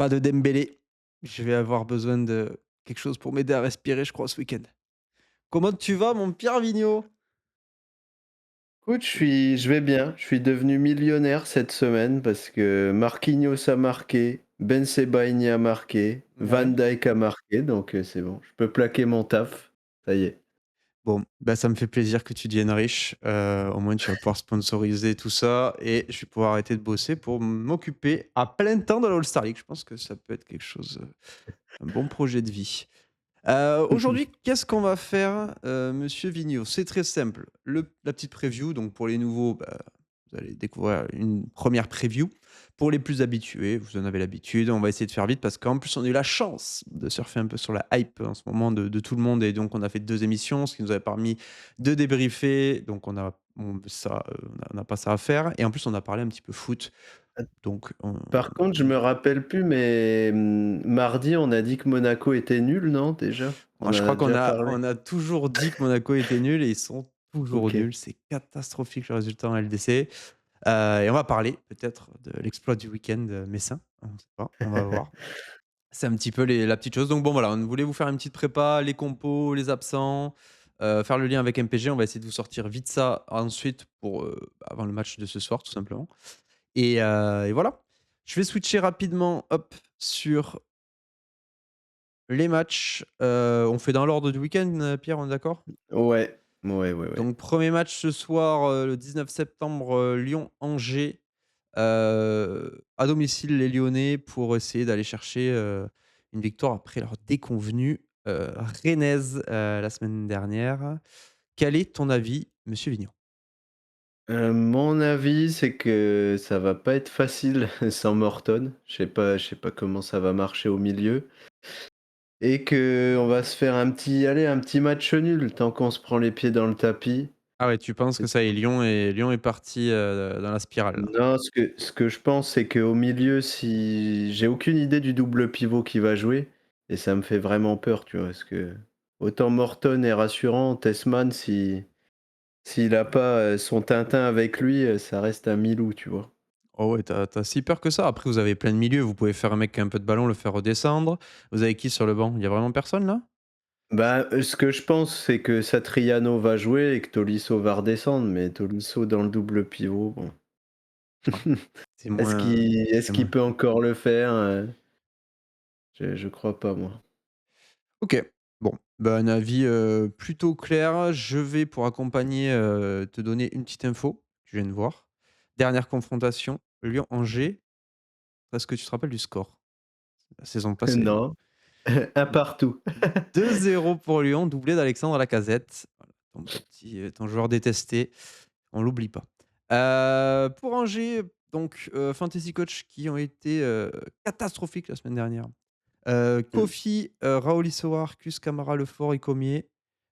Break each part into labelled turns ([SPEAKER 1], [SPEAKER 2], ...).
[SPEAKER 1] Pas de Dembélé. Je vais avoir besoin de quelque chose pour m'aider à respirer, je crois, ce week-end. Comment tu vas, mon Pierre Vigneault?
[SPEAKER 2] Écoute, je vais bien. Je suis devenu millionnaire cette semaine parce que Marquinhos a marqué, Ben Sebaini a marqué, Van
[SPEAKER 1] Ouais.
[SPEAKER 2] Dijk a marqué, donc c'est bon. Je peux plaquer mon taf. Ça y est.
[SPEAKER 1] Bon, bah, ça me fait plaisir que tu deviennes riche. Au moins, tu vas pouvoir sponsoriser tout ça et je vais pouvoir arrêter de bosser pour m'occuper à plein temps de la All-Star League. Je pense que ça peut être quelque chose, un bon projet de vie. Aujourd'hui, qu'est-ce qu'on va faire, monsieur Vigneault? C'est très simple. La petite preview, donc pour les nouveaux, bah, vous allez découvrir une première preview. Pour les plus habitués, vous en avez l'habitude, on va essayer de faire vite parce qu'en plus, on a eu la chance de surfer un peu sur la hype en ce moment de tout le monde et donc on a fait 2 émissions, ce qui nous avait permis de débriefer. Donc on n'a pas ça à faire et en plus, on a parlé un petit peu foot. Donc on
[SPEAKER 2] Par contre, je me rappelle plus, mais mardi, on a dit que Monaco était nul, non, déjà? On
[SPEAKER 1] Moi,
[SPEAKER 2] en
[SPEAKER 1] je
[SPEAKER 2] a
[SPEAKER 1] crois qu'on
[SPEAKER 2] déjà
[SPEAKER 1] a
[SPEAKER 2] parlé?
[SPEAKER 1] on a toujours dit que Monaco était nul et ils sont toujours
[SPEAKER 2] OK.
[SPEAKER 1] nuls. C'est catastrophique le résultat en LDC. Et on va parler peut-être de l'exploit du week-end, messin. On ne sait pas, on va voir. C'est un petit peu la petite chose. Donc bon, voilà, on voulait vous faire une petite prépa, les compos, les absents, faire le lien avec MPG. On va essayer de vous sortir vite ça ensuite pour, avant le match de ce soir, tout simplement. Et voilà. Je vais switcher rapidement, hop, sur les matchs. On fait dans l'ordre du week-end, Pierre, on est d'accord?
[SPEAKER 2] Ouais. Ouais.
[SPEAKER 1] Donc premier match ce soir, le 19 septembre, Lyon-Angers, à domicile les Lyonnais pour essayer d'aller chercher, une victoire après leur déconvenue, rennaise, la semaine dernière. Quel est ton avis, monsieur Vigneault?
[SPEAKER 2] Mon avis, c'est que ça va pas être facile sans Morton. Je sais pas comment ça va marcher au milieu. Et que on va se faire un petit match nul tant qu'on se prend les pieds dans le tapis.
[SPEAKER 1] Ah ouais, tu penses que
[SPEAKER 2] C'est
[SPEAKER 1] ça y est, Lyon est parti, dans la spirale là?
[SPEAKER 2] Non, ce que je pense, c'est qu'au milieu, si j'ai aucune idée du double pivot qui va jouer et ça me fait vraiment peur, tu vois? Parce que autant Morton est rassurant, Tessman s'il a pas, son Tintin avec lui, ça reste un Milou, tu vois?
[SPEAKER 1] Oh ouais, tu as si peur que ça? Après vous avez plein de milieux, vous pouvez faire un mec qui a un peu de ballon, le faire redescendre. Vous avez qui sur le banc? Il y a vraiment personne là?
[SPEAKER 2] Bah, ce que je pense, c'est que Satriano va jouer et que Tolisso va redescendre, mais Tolisso dans le double pivot, bon.
[SPEAKER 1] Ouais, c'est
[SPEAKER 2] Est-ce
[SPEAKER 1] moins
[SPEAKER 2] qu'il est-ce
[SPEAKER 1] c'est
[SPEAKER 2] qu'il
[SPEAKER 1] moins
[SPEAKER 2] peut encore le faire? Je crois pas moi.
[SPEAKER 1] OK. Bon, bah, un avis, plutôt clair. Je vais pour accompagner, te donner une petite info, que je viens de voir. Dernière confrontation, Lyon-Angers. Est-ce que tu te rappelles du score? La saison passée.
[SPEAKER 2] Non, un partout.
[SPEAKER 1] 2-0 pour Lyon, doublé d'Alexandre Lacazette. Voilà, ton joueur détesté, on l'oublie pas. Pour Angers, donc, fantasy coach qui ont été, catastrophiques la semaine dernière.
[SPEAKER 2] Mmh.
[SPEAKER 1] Kofi, Raouli Sowar, Kus Camara, Lefort et Comier.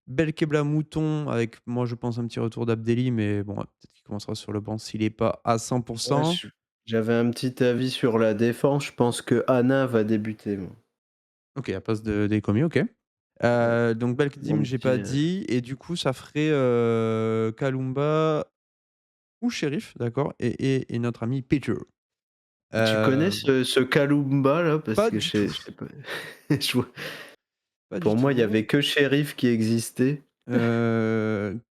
[SPEAKER 1] Belkebla, Mouton avec moi je pense un petit retour d'Abdelli mais bon, peut-être qu'il commencera sur le banc s'il est pas à 100.
[SPEAKER 2] Ouais, j'avais un petit avis sur la défense, je pense que Hanna va débuter moi.
[SPEAKER 1] OK, à place de Comier, OK.
[SPEAKER 2] Ouais,
[SPEAKER 1] Donc
[SPEAKER 2] mon
[SPEAKER 1] Belkdim, j'ai pas
[SPEAKER 2] petit,
[SPEAKER 1] dit et du coup ça ferait, Kalumba ou Sheriff, d'accord et notre ami Peter.
[SPEAKER 2] tu connais
[SPEAKER 1] Hem,
[SPEAKER 2] ce Kalumba là? Parce
[SPEAKER 1] Pas
[SPEAKER 2] que
[SPEAKER 1] du tout,
[SPEAKER 2] je sais pas, je vois
[SPEAKER 1] pas du
[SPEAKER 2] pour moi, il y
[SPEAKER 1] tout.
[SPEAKER 2] avait que Sheriff qui existait.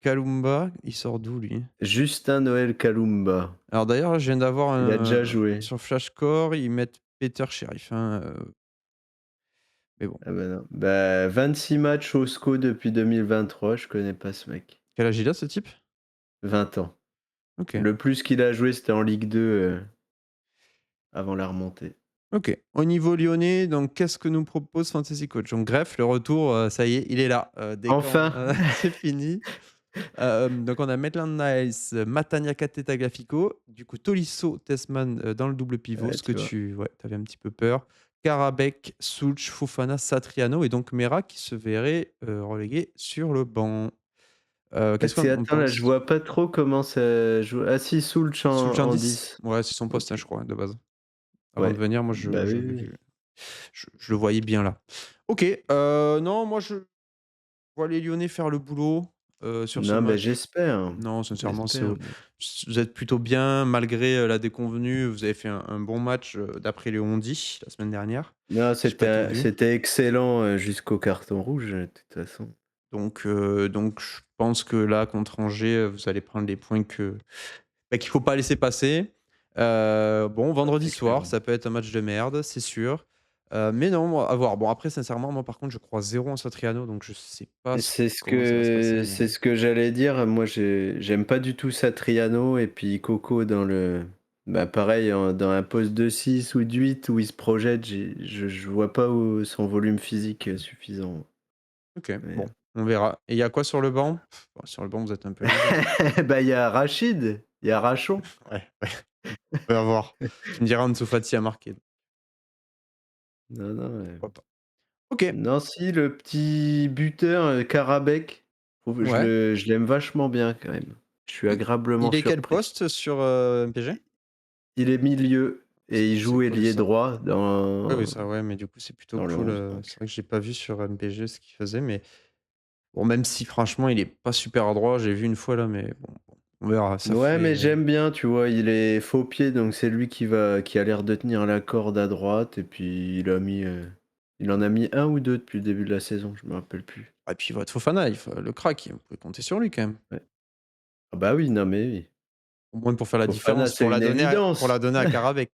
[SPEAKER 1] Kalumba, il sort d'où lui?
[SPEAKER 2] Justin Noël Kalumba.
[SPEAKER 1] Alors d'ailleurs, je viens d'avoir
[SPEAKER 2] Il a
[SPEAKER 1] un
[SPEAKER 2] déjà joué.
[SPEAKER 1] sur Flashcore, ils mettent Peter Sheriff, hein, mais bon.
[SPEAKER 2] Ah bah non. Bah, 26 matchs au SCO depuis 2023, je connais pas ce mec.
[SPEAKER 1] Quel âge il a ce type?
[SPEAKER 2] 20 ans.
[SPEAKER 1] OK,
[SPEAKER 2] Le plus qu'il a joué, c'était en Ligue 2, avant la remontée.
[SPEAKER 1] OK. Au niveau lyonnais, donc qu'est-ce que nous propose Fantasy Coach? Donc Greff, le retour, ça y est, il est là, dès quand,
[SPEAKER 2] Enfin!
[SPEAKER 1] c'est fini. Donc on a Maitland Niles, Matania Tagliafico, du coup Tolisso, Tessman, dans le double pivot,
[SPEAKER 2] Ouais,
[SPEAKER 1] ce que
[SPEAKER 2] tu vois?
[SPEAKER 1] tu ouais, tu avais un petit peu peur. Karabekh, Souch, Fofana, Satriano et donc Mera qui se verrait, relégué sur le banc. Qu'est-ce
[SPEAKER 2] Parce que
[SPEAKER 1] qu'on en
[SPEAKER 2] attends, là, je
[SPEAKER 1] pense?
[SPEAKER 2] vois pas trop comment ça joue. Ah si, Soultz
[SPEAKER 1] Souch en
[SPEAKER 2] en
[SPEAKER 1] 10?
[SPEAKER 2] 10.
[SPEAKER 1] Ouais, c'est son poste, hein,
[SPEAKER 2] OK.
[SPEAKER 1] je crois, de base. Avant de
[SPEAKER 2] Ouais.
[SPEAKER 1] venir, moi
[SPEAKER 2] Bah oui,
[SPEAKER 1] j'avais
[SPEAKER 2] oui.
[SPEAKER 1] vu, je le voyais bien là. OK, non, moi je vois les Lyonnais faire le boulot. sur ce
[SPEAKER 2] Non, mais
[SPEAKER 1] match?
[SPEAKER 2] j'espère,
[SPEAKER 1] Non, sincèrement,
[SPEAKER 2] j'espère.
[SPEAKER 1] vous êtes plutôt bien malgré, la déconvenue, vous avez fait un bon match, d'après les on-dit la semaine dernière.
[SPEAKER 2] Non,
[SPEAKER 1] J'ai pas tout
[SPEAKER 2] c'était
[SPEAKER 1] vu.
[SPEAKER 2] c'était excellent, jusqu'au carton rouge, de toute façon.
[SPEAKER 1] Donc je pense que là, contre Angers, vous allez prendre les points qu'il faut pas laisser passer. Bon,
[SPEAKER 2] Ah,
[SPEAKER 1] vendredi
[SPEAKER 2] c'est clair.
[SPEAKER 1] soir, ça peut être un match de merde, c'est sûr. Mais non, moi, à voir. Bon, après, sincèrement, moi, par contre, je crois zéro en Satriano, donc je sais pas comment ça va se passer, mais
[SPEAKER 2] C'est ce que j'allais dire. Moi, j'aime pas du tout Satriano et puis Coco dans le bah, pareil, dans un poste de 6 ou de 8 où il se projette, je vois pas où son volume physique, suffisant.
[SPEAKER 1] OK,
[SPEAKER 2] Mais
[SPEAKER 1] bon, on verra. Et il y a quoi sur le banc? Bon, sur le banc, vous êtes un peu léger.
[SPEAKER 2] bah, il y a Rachid, il y a Rachon.
[SPEAKER 1] Ouais, ouais, on va voir. Tu me diras, Ansu Fati a marqué,
[SPEAKER 2] Non, non,
[SPEAKER 1] pourquoi pas. OK,
[SPEAKER 2] non, si, le petit buteur, Karabekh,
[SPEAKER 1] ouais.
[SPEAKER 2] je l'aime vachement bien quand même. Je suis
[SPEAKER 1] I
[SPEAKER 2] agréablement
[SPEAKER 1] il est quel
[SPEAKER 2] surpris.
[SPEAKER 1] poste sur, MPG?
[SPEAKER 2] Il est milieu et il
[SPEAKER 1] C'est
[SPEAKER 2] joue
[SPEAKER 1] cool
[SPEAKER 2] ailier
[SPEAKER 1] ça.
[SPEAKER 2] droit
[SPEAKER 1] Oui,
[SPEAKER 2] dans
[SPEAKER 1] oui, ça, ouais, mais du coup, c'est plutôt
[SPEAKER 2] dans le
[SPEAKER 1] cool,
[SPEAKER 2] 11
[SPEAKER 1] c'est
[SPEAKER 2] donc.
[SPEAKER 1] vrai que j'ai pas vu sur MPG ce qu'il faisait, mais bon, même si franchement, il est pas super adroit, j'ai vu une fois là, mais bon, on verra. Ça
[SPEAKER 2] Ouais, mais
[SPEAKER 1] fait
[SPEAKER 2] j'aime bien, tu vois? Il est faux pied, donc c'est lui qui a l'air de tenir la corde à droite et puis il en a mis un ou 2 depuis le début de la saison, je me rappelle plus.
[SPEAKER 1] et puis votre Fofana, le crack, vous pouvez compter sur lui quand même.
[SPEAKER 2] Ouais. Ah bah oui, non mais oui.
[SPEAKER 1] Au moins pour faire la
[SPEAKER 2] Fofana,
[SPEAKER 1] différence,
[SPEAKER 2] c'est une
[SPEAKER 1] pour
[SPEAKER 2] évidence.
[SPEAKER 1] la donner à Karabekh.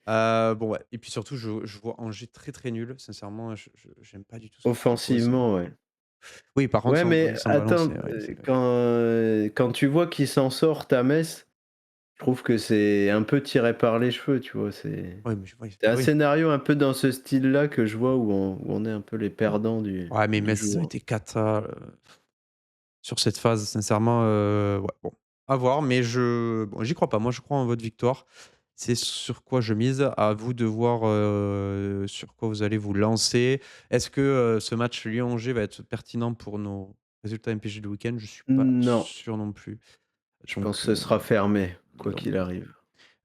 [SPEAKER 1] Bon, ouais, et puis surtout, je vois Angers très, très nul. Sincèrement, j'aime pas du tout ce qu'ils proposent.
[SPEAKER 2] Offensivement, ouais.
[SPEAKER 1] Oui, par contre,
[SPEAKER 2] Ouais, mais
[SPEAKER 1] sans ballon,
[SPEAKER 2] attends,
[SPEAKER 1] c'est pas ouf.
[SPEAKER 2] quand tu vois qu'ils s'en sortent à Metz, je trouve que c'est un peu tiré par les cheveux, tu vois?
[SPEAKER 1] Ouais, mais oui,
[SPEAKER 2] C'est un
[SPEAKER 1] oui.
[SPEAKER 2] scénario un peu dans ce style-là que je vois où on est un peu les perdants
[SPEAKER 1] Ouais, mais
[SPEAKER 2] du
[SPEAKER 1] Metz, ils ont
[SPEAKER 2] jour.
[SPEAKER 1] été cata, sur cette phase. Sincèrement, ouais, bon, à voir, mais bon, j'y crois pas. Moi, je crois en votre victoire. C'est sur quoi je mise. À vous de voir, sur quoi vous allez vous lancer. Est-ce que, ce match Lyon-Angers va être pertinent pour nos résultats MPG du week-end? Je suis pas
[SPEAKER 2] Non,
[SPEAKER 1] sûr non plus.
[SPEAKER 2] je pense
[SPEAKER 1] Donc
[SPEAKER 2] que ce sera fermé, quoi
[SPEAKER 1] donc
[SPEAKER 2] qu'il arrive.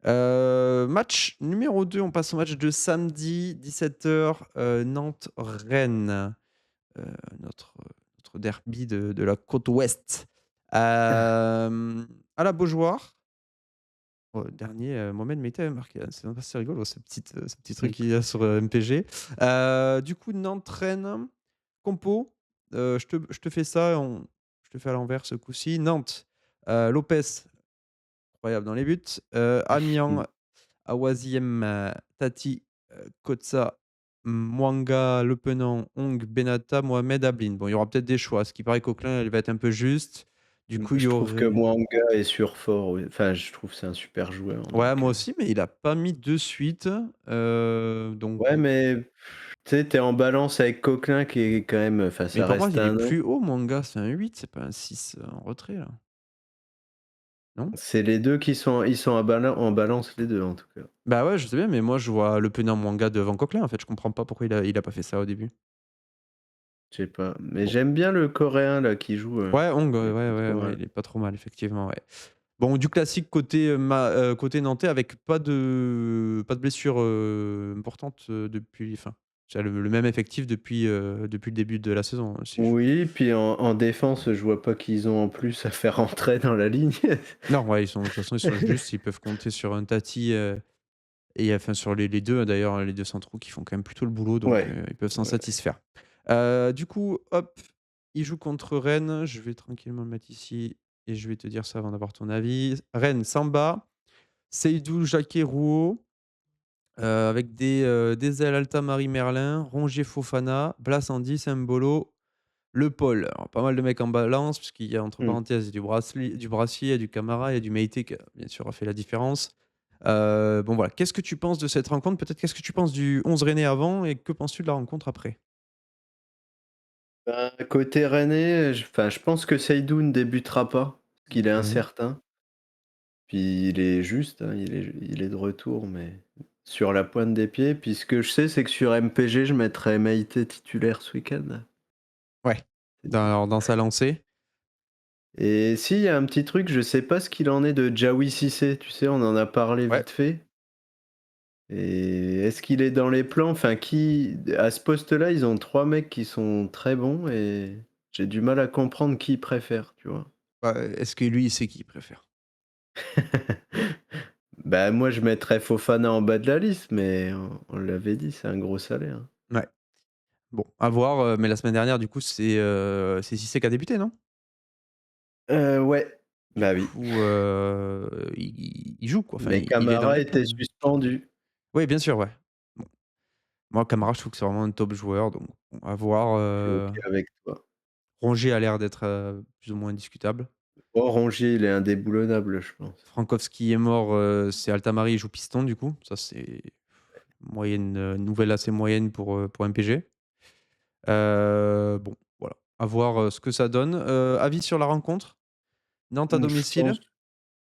[SPEAKER 1] match numéro 2, on passe au match de samedi 17h, Nantes-Rennes, heu, notre, notre derby de la côte ouest. À la Beaujoire, dernier, Mohamed Meïté a marqué, hein. C'est assez rigolo ce petit truc qu'il y a sur, MPG. Du coup, Nantes-Rennes, compo, je te fais ça, je te fais à l'envers ce coup-ci. Nantes, Lopez, incroyable dans les buts, Amiens, Awaziem, Tati, Kotsa, Mwanga, Le Penant, Ong, Benata, Mohamed, Ablin. Bon, il y aura peut-être des choix. Ce qui paraît qu'Auclin, elle va être un peu juste. Du coup, il y
[SPEAKER 2] Je trouve que
[SPEAKER 1] aurait
[SPEAKER 2] Mwanga est surfort, oui. Enfin, je trouve que c'est un super joueur,
[SPEAKER 1] ouais,
[SPEAKER 2] donc
[SPEAKER 1] moi aussi, mais il a pas mis de suite, donc
[SPEAKER 2] ouais,
[SPEAKER 1] bon.
[SPEAKER 2] mais tu sais, tu es en balance avec Coquelin qui est quand même enfin,
[SPEAKER 1] Mais
[SPEAKER 2] ça
[SPEAKER 1] pour moi,
[SPEAKER 2] reste
[SPEAKER 1] il est
[SPEAKER 2] un nom.
[SPEAKER 1] plus haut, Mwanga, c'est un 8, c'est pas un 6 en retrait, là, non?
[SPEAKER 2] C'est les 2 qui sont ils sont en balance les 2 en tout cas.
[SPEAKER 1] Bah, ouais, je sais bien, mais moi, je vois Le Penant, Mwanga devant Coquelin, en fait. Je comprends pas pourquoi il a pas fait ça au début.
[SPEAKER 2] Je sais pas, mais
[SPEAKER 1] Bon.
[SPEAKER 2] j'aime bien le coréen là qui joue,
[SPEAKER 1] Ouais, Hong,
[SPEAKER 2] il
[SPEAKER 1] ouais,
[SPEAKER 2] est pas
[SPEAKER 1] ouais,
[SPEAKER 2] trop
[SPEAKER 1] ouais,
[SPEAKER 2] mal.
[SPEAKER 1] il est pas trop mal, effectivement, ouais. Bon, du classique côté, côté nantais avec pas de blessure, importante, depuis enfin, c'est le même effectif depuis le début de la saison, hein, si je
[SPEAKER 2] Oui, puis en défense, je vois pas qu'ils ont en plus à faire rentrer dans la ligne.
[SPEAKER 1] non, ouais, ils sont de toute façon, ils sont justes, ils peuvent compter sur un Tati, et enfin sur les 2 d'ailleurs, hein, les 2 centraux qui font quand même plutôt le boulot, donc
[SPEAKER 2] Ouais,
[SPEAKER 1] ils peuvent s'en
[SPEAKER 2] ouais.
[SPEAKER 1] satisfaire. Du coup, hop, ils jouent contre Rennes. Je vais tranquillement le mettre ici et je vais te dire ça avant d'avoir ton avis. Rennes, Samba, Seydou, Jacquet, Rouault, avec des ailes Alta Marie Merlin, Rongier Fofana, Blas Andy, Sembolo, Le Paul. Alors pas mal de mecs en balance, puisqu'il y a entre
[SPEAKER 2] Mmh.
[SPEAKER 1] parenthèses du Brassier, du Camara et du Meïté qui, bien sûr, a fait la différence. Bon voilà, qu'est-ce que tu penses de cette rencontre? Peut-être qu'est-ce que tu penses du 11 rennais avant et que penses-tu de la rencontre après?
[SPEAKER 2] Bah, côté rennais, je pense que Seydou ne débutera pas, parce qu'il est
[SPEAKER 1] Mmh.
[SPEAKER 2] incertain. Puis il est juste, hein, il est de retour, mais sur la pointe des pieds. Puis ce que je sais, c'est que sur MPG, je mettrais Meïté titulaire ce week-end.
[SPEAKER 1] Ouais, dans sa lancée.
[SPEAKER 2] Et si, il y a un petit truc, je sais pas ce qu'il en est de Diawy Cissé, tu sais, on en a parlé
[SPEAKER 1] Ouais.
[SPEAKER 2] vite fait. Et est-ce qu'il est dans les plans? Enfin, qui à ce poste-là, ils ont 3 mecs qui sont très bons et J'ai du mal à comprendre qui il préfère, tu vois?
[SPEAKER 1] Bah, est-ce que lui, il sait qui il préfère?
[SPEAKER 2] Bah, moi, je mettrais Fofana en bas de la liste, mais on l'avait dit, c'est un gros salaire.
[SPEAKER 1] Ouais. Bon, à voir, mais la semaine dernière, du coup, c'est Cissé qui a débuté, non?
[SPEAKER 2] Ouais,
[SPEAKER 1] Du
[SPEAKER 2] bah, oui,
[SPEAKER 1] coup, il joue, quoi, enfin,
[SPEAKER 2] mais
[SPEAKER 1] il est dans
[SPEAKER 2] Camara
[SPEAKER 1] les
[SPEAKER 2] était
[SPEAKER 1] plans.
[SPEAKER 2] suspendu.
[SPEAKER 1] Oui, bien sûr, ouais. Bon, moi, Camara, je trouve que c'est vraiment un top joueur, donc bon, à voir,
[SPEAKER 2] Je suis OK avec toi.
[SPEAKER 1] Rongier a l'air d'être, plus ou moins indiscutable.
[SPEAKER 2] Oh, Rongier, il est indéboulonnable, je pense.
[SPEAKER 1] Frankowski est mort, c'est Altamari, il joue piston, du coup. Ça, c'est moyenne, nouvelle assez moyenne pour MPG. Bon, voilà, à voir, ce que ça donne. Avis sur la rencontre? Nantes à
[SPEAKER 2] Mmh, je pense
[SPEAKER 1] domicile?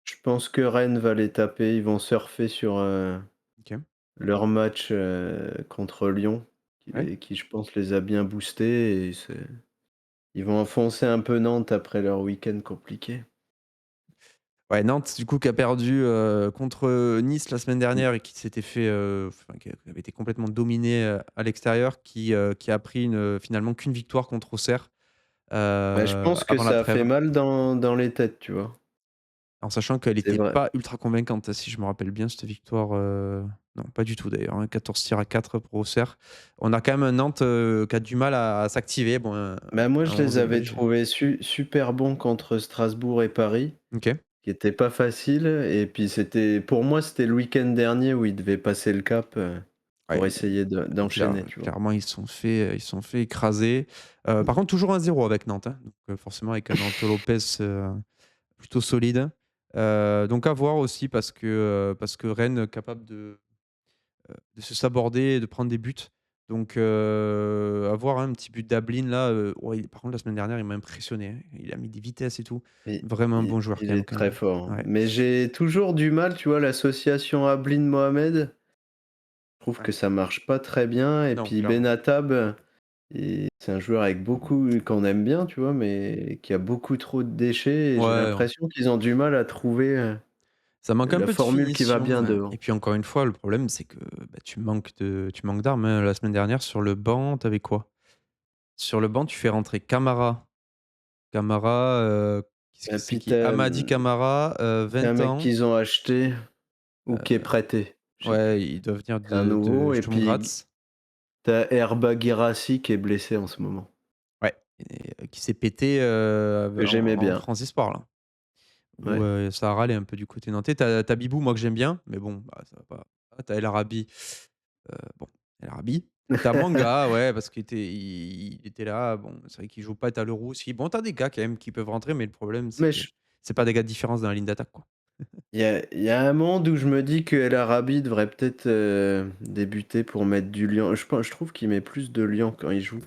[SPEAKER 2] je pense que Rennes va les taper. Ils vont surfer sur,
[SPEAKER 1] OK.
[SPEAKER 2] leur match, contre Lyon,
[SPEAKER 1] Ouais.
[SPEAKER 2] qui je pense les a bien boostés et ils vont enfoncer un peu Nantes après leur week-end compliqué.
[SPEAKER 1] Ouais, Nantes, du coup, qui a perdu, contre, Nice la semaine
[SPEAKER 2] Mmh.
[SPEAKER 1] dernière et qui s'était fait, enfin, qui avait été complètement dominé, à l'extérieur, qui a pris finalement qu'une victoire contre Auxerre,
[SPEAKER 2] Bah, je pense que
[SPEAKER 1] avant la
[SPEAKER 2] ça a fait
[SPEAKER 1] trêve.
[SPEAKER 2] mal dans les têtes, tu vois?
[SPEAKER 1] En sachant qu'elle
[SPEAKER 2] C'est
[SPEAKER 1] était
[SPEAKER 2] vrai.
[SPEAKER 1] pas ultra convaincante, si je me rappelle bien, cette victoire, non, pas du tout d'ailleurs, hein, 14 tirs à 4 pour Auxerre. On a quand même un Nantes, qui a du mal à s'activer. Bon,
[SPEAKER 2] Bah, moi, je
[SPEAKER 1] un
[SPEAKER 2] les
[SPEAKER 1] 11
[SPEAKER 2] avais
[SPEAKER 1] léger.
[SPEAKER 2] trouvés super bons contre Strasbourg et Paris,
[SPEAKER 1] OK.
[SPEAKER 2] qui était pas facile et puis pour moi, c'était le week-end dernier où ils devaient passer le cap,
[SPEAKER 1] Ouais,
[SPEAKER 2] pour essayer d'enchaîner, tu vois?
[SPEAKER 1] clairement, ils se sont fait écraser. Par contre, toujours 1-0 avec Nantes, hein, donc forcément avec un Anto Lopez, plutôt solide. Donc à voir aussi parce que Rennes capable de se saborder et de prendre des buts. Donc à voir, hein, un petit but d'Ablin là, ouais, par contre la semaine dernière, il m'a impressionné, hein. Il a mis des vitesses et tout.
[SPEAKER 2] Et
[SPEAKER 1] Vraiment un
[SPEAKER 2] il
[SPEAKER 1] bon joueur
[SPEAKER 2] il
[SPEAKER 1] quand même,
[SPEAKER 2] est très
[SPEAKER 1] Camara.
[SPEAKER 2] fort, hein.
[SPEAKER 1] Ouais,
[SPEAKER 2] Mais j'ai toujours du mal, tu vois, l'association Ablin Mohamed, je trouve
[SPEAKER 1] ouais.
[SPEAKER 2] que ça marche pas très bien et
[SPEAKER 1] Non,
[SPEAKER 2] puis
[SPEAKER 1] clairement.
[SPEAKER 2] Benatab, c'est un joueur avec beaucoup qu'on aime bien, tu vois, mais qui a beaucoup trop de déchets et j'ai
[SPEAKER 1] Ouais,
[SPEAKER 2] l'impression qu'ils ont du mal à trouver,
[SPEAKER 1] ça manque un
[SPEAKER 2] la
[SPEAKER 1] peu de
[SPEAKER 2] formule qui va
[SPEAKER 1] finition,
[SPEAKER 2] bien
[SPEAKER 1] ouais,
[SPEAKER 2] devant.
[SPEAKER 1] et puis encore une fois, le problème, c'est que, bah, tu manques d'armes, hein. La semaine dernière, sur le banc, tu avais quoi? Sur le banc, tu fais rentrer Camara, qu'est-ce que
[SPEAKER 2] Et
[SPEAKER 1] c'est
[SPEAKER 2] puis
[SPEAKER 1] qui? Amadi Camara,
[SPEAKER 2] tu
[SPEAKER 1] 20
[SPEAKER 2] un mec
[SPEAKER 1] ans,
[SPEAKER 2] qu'ils ont acheté ou qui est prêté, je sais
[SPEAKER 1] ouais,
[SPEAKER 2] plus.
[SPEAKER 1] il doit venir
[SPEAKER 2] C'est un
[SPEAKER 1] de
[SPEAKER 2] nouveau et
[SPEAKER 1] Sturm
[SPEAKER 2] puis
[SPEAKER 1] Graz.
[SPEAKER 2] tu as Herba Guirassy qui est blessé en ce moment,
[SPEAKER 1] Ouais, et qui s'est pété,
[SPEAKER 2] que j'aimais
[SPEAKER 1] en
[SPEAKER 2] bien.
[SPEAKER 1] France Espoir là, où,
[SPEAKER 2] Ouais.
[SPEAKER 1] ça a râlé un peu du côté nantais. Tu as Bibou, moi que j'aime bien, mais bon, bah, ça va pas. Ah, tu as El Arabi, bon, El Arabi. Tu as Manga, ouais, parce qu'il était là, bon, c'est vrai qu'il joue pas. Tu as Leroux aussi. Bon, tu as des gars quand même qui peuvent rentrer, mais le problème, c'est
[SPEAKER 2] Mais
[SPEAKER 1] que c'est pas des gars de différence dans la ligne d'attaque, quoi.
[SPEAKER 2] il y a un monde où je me dis que El Arabi devrait peut-être, débuter pour mettre du liant. Je trouve qu'il met plus de liant quand il joue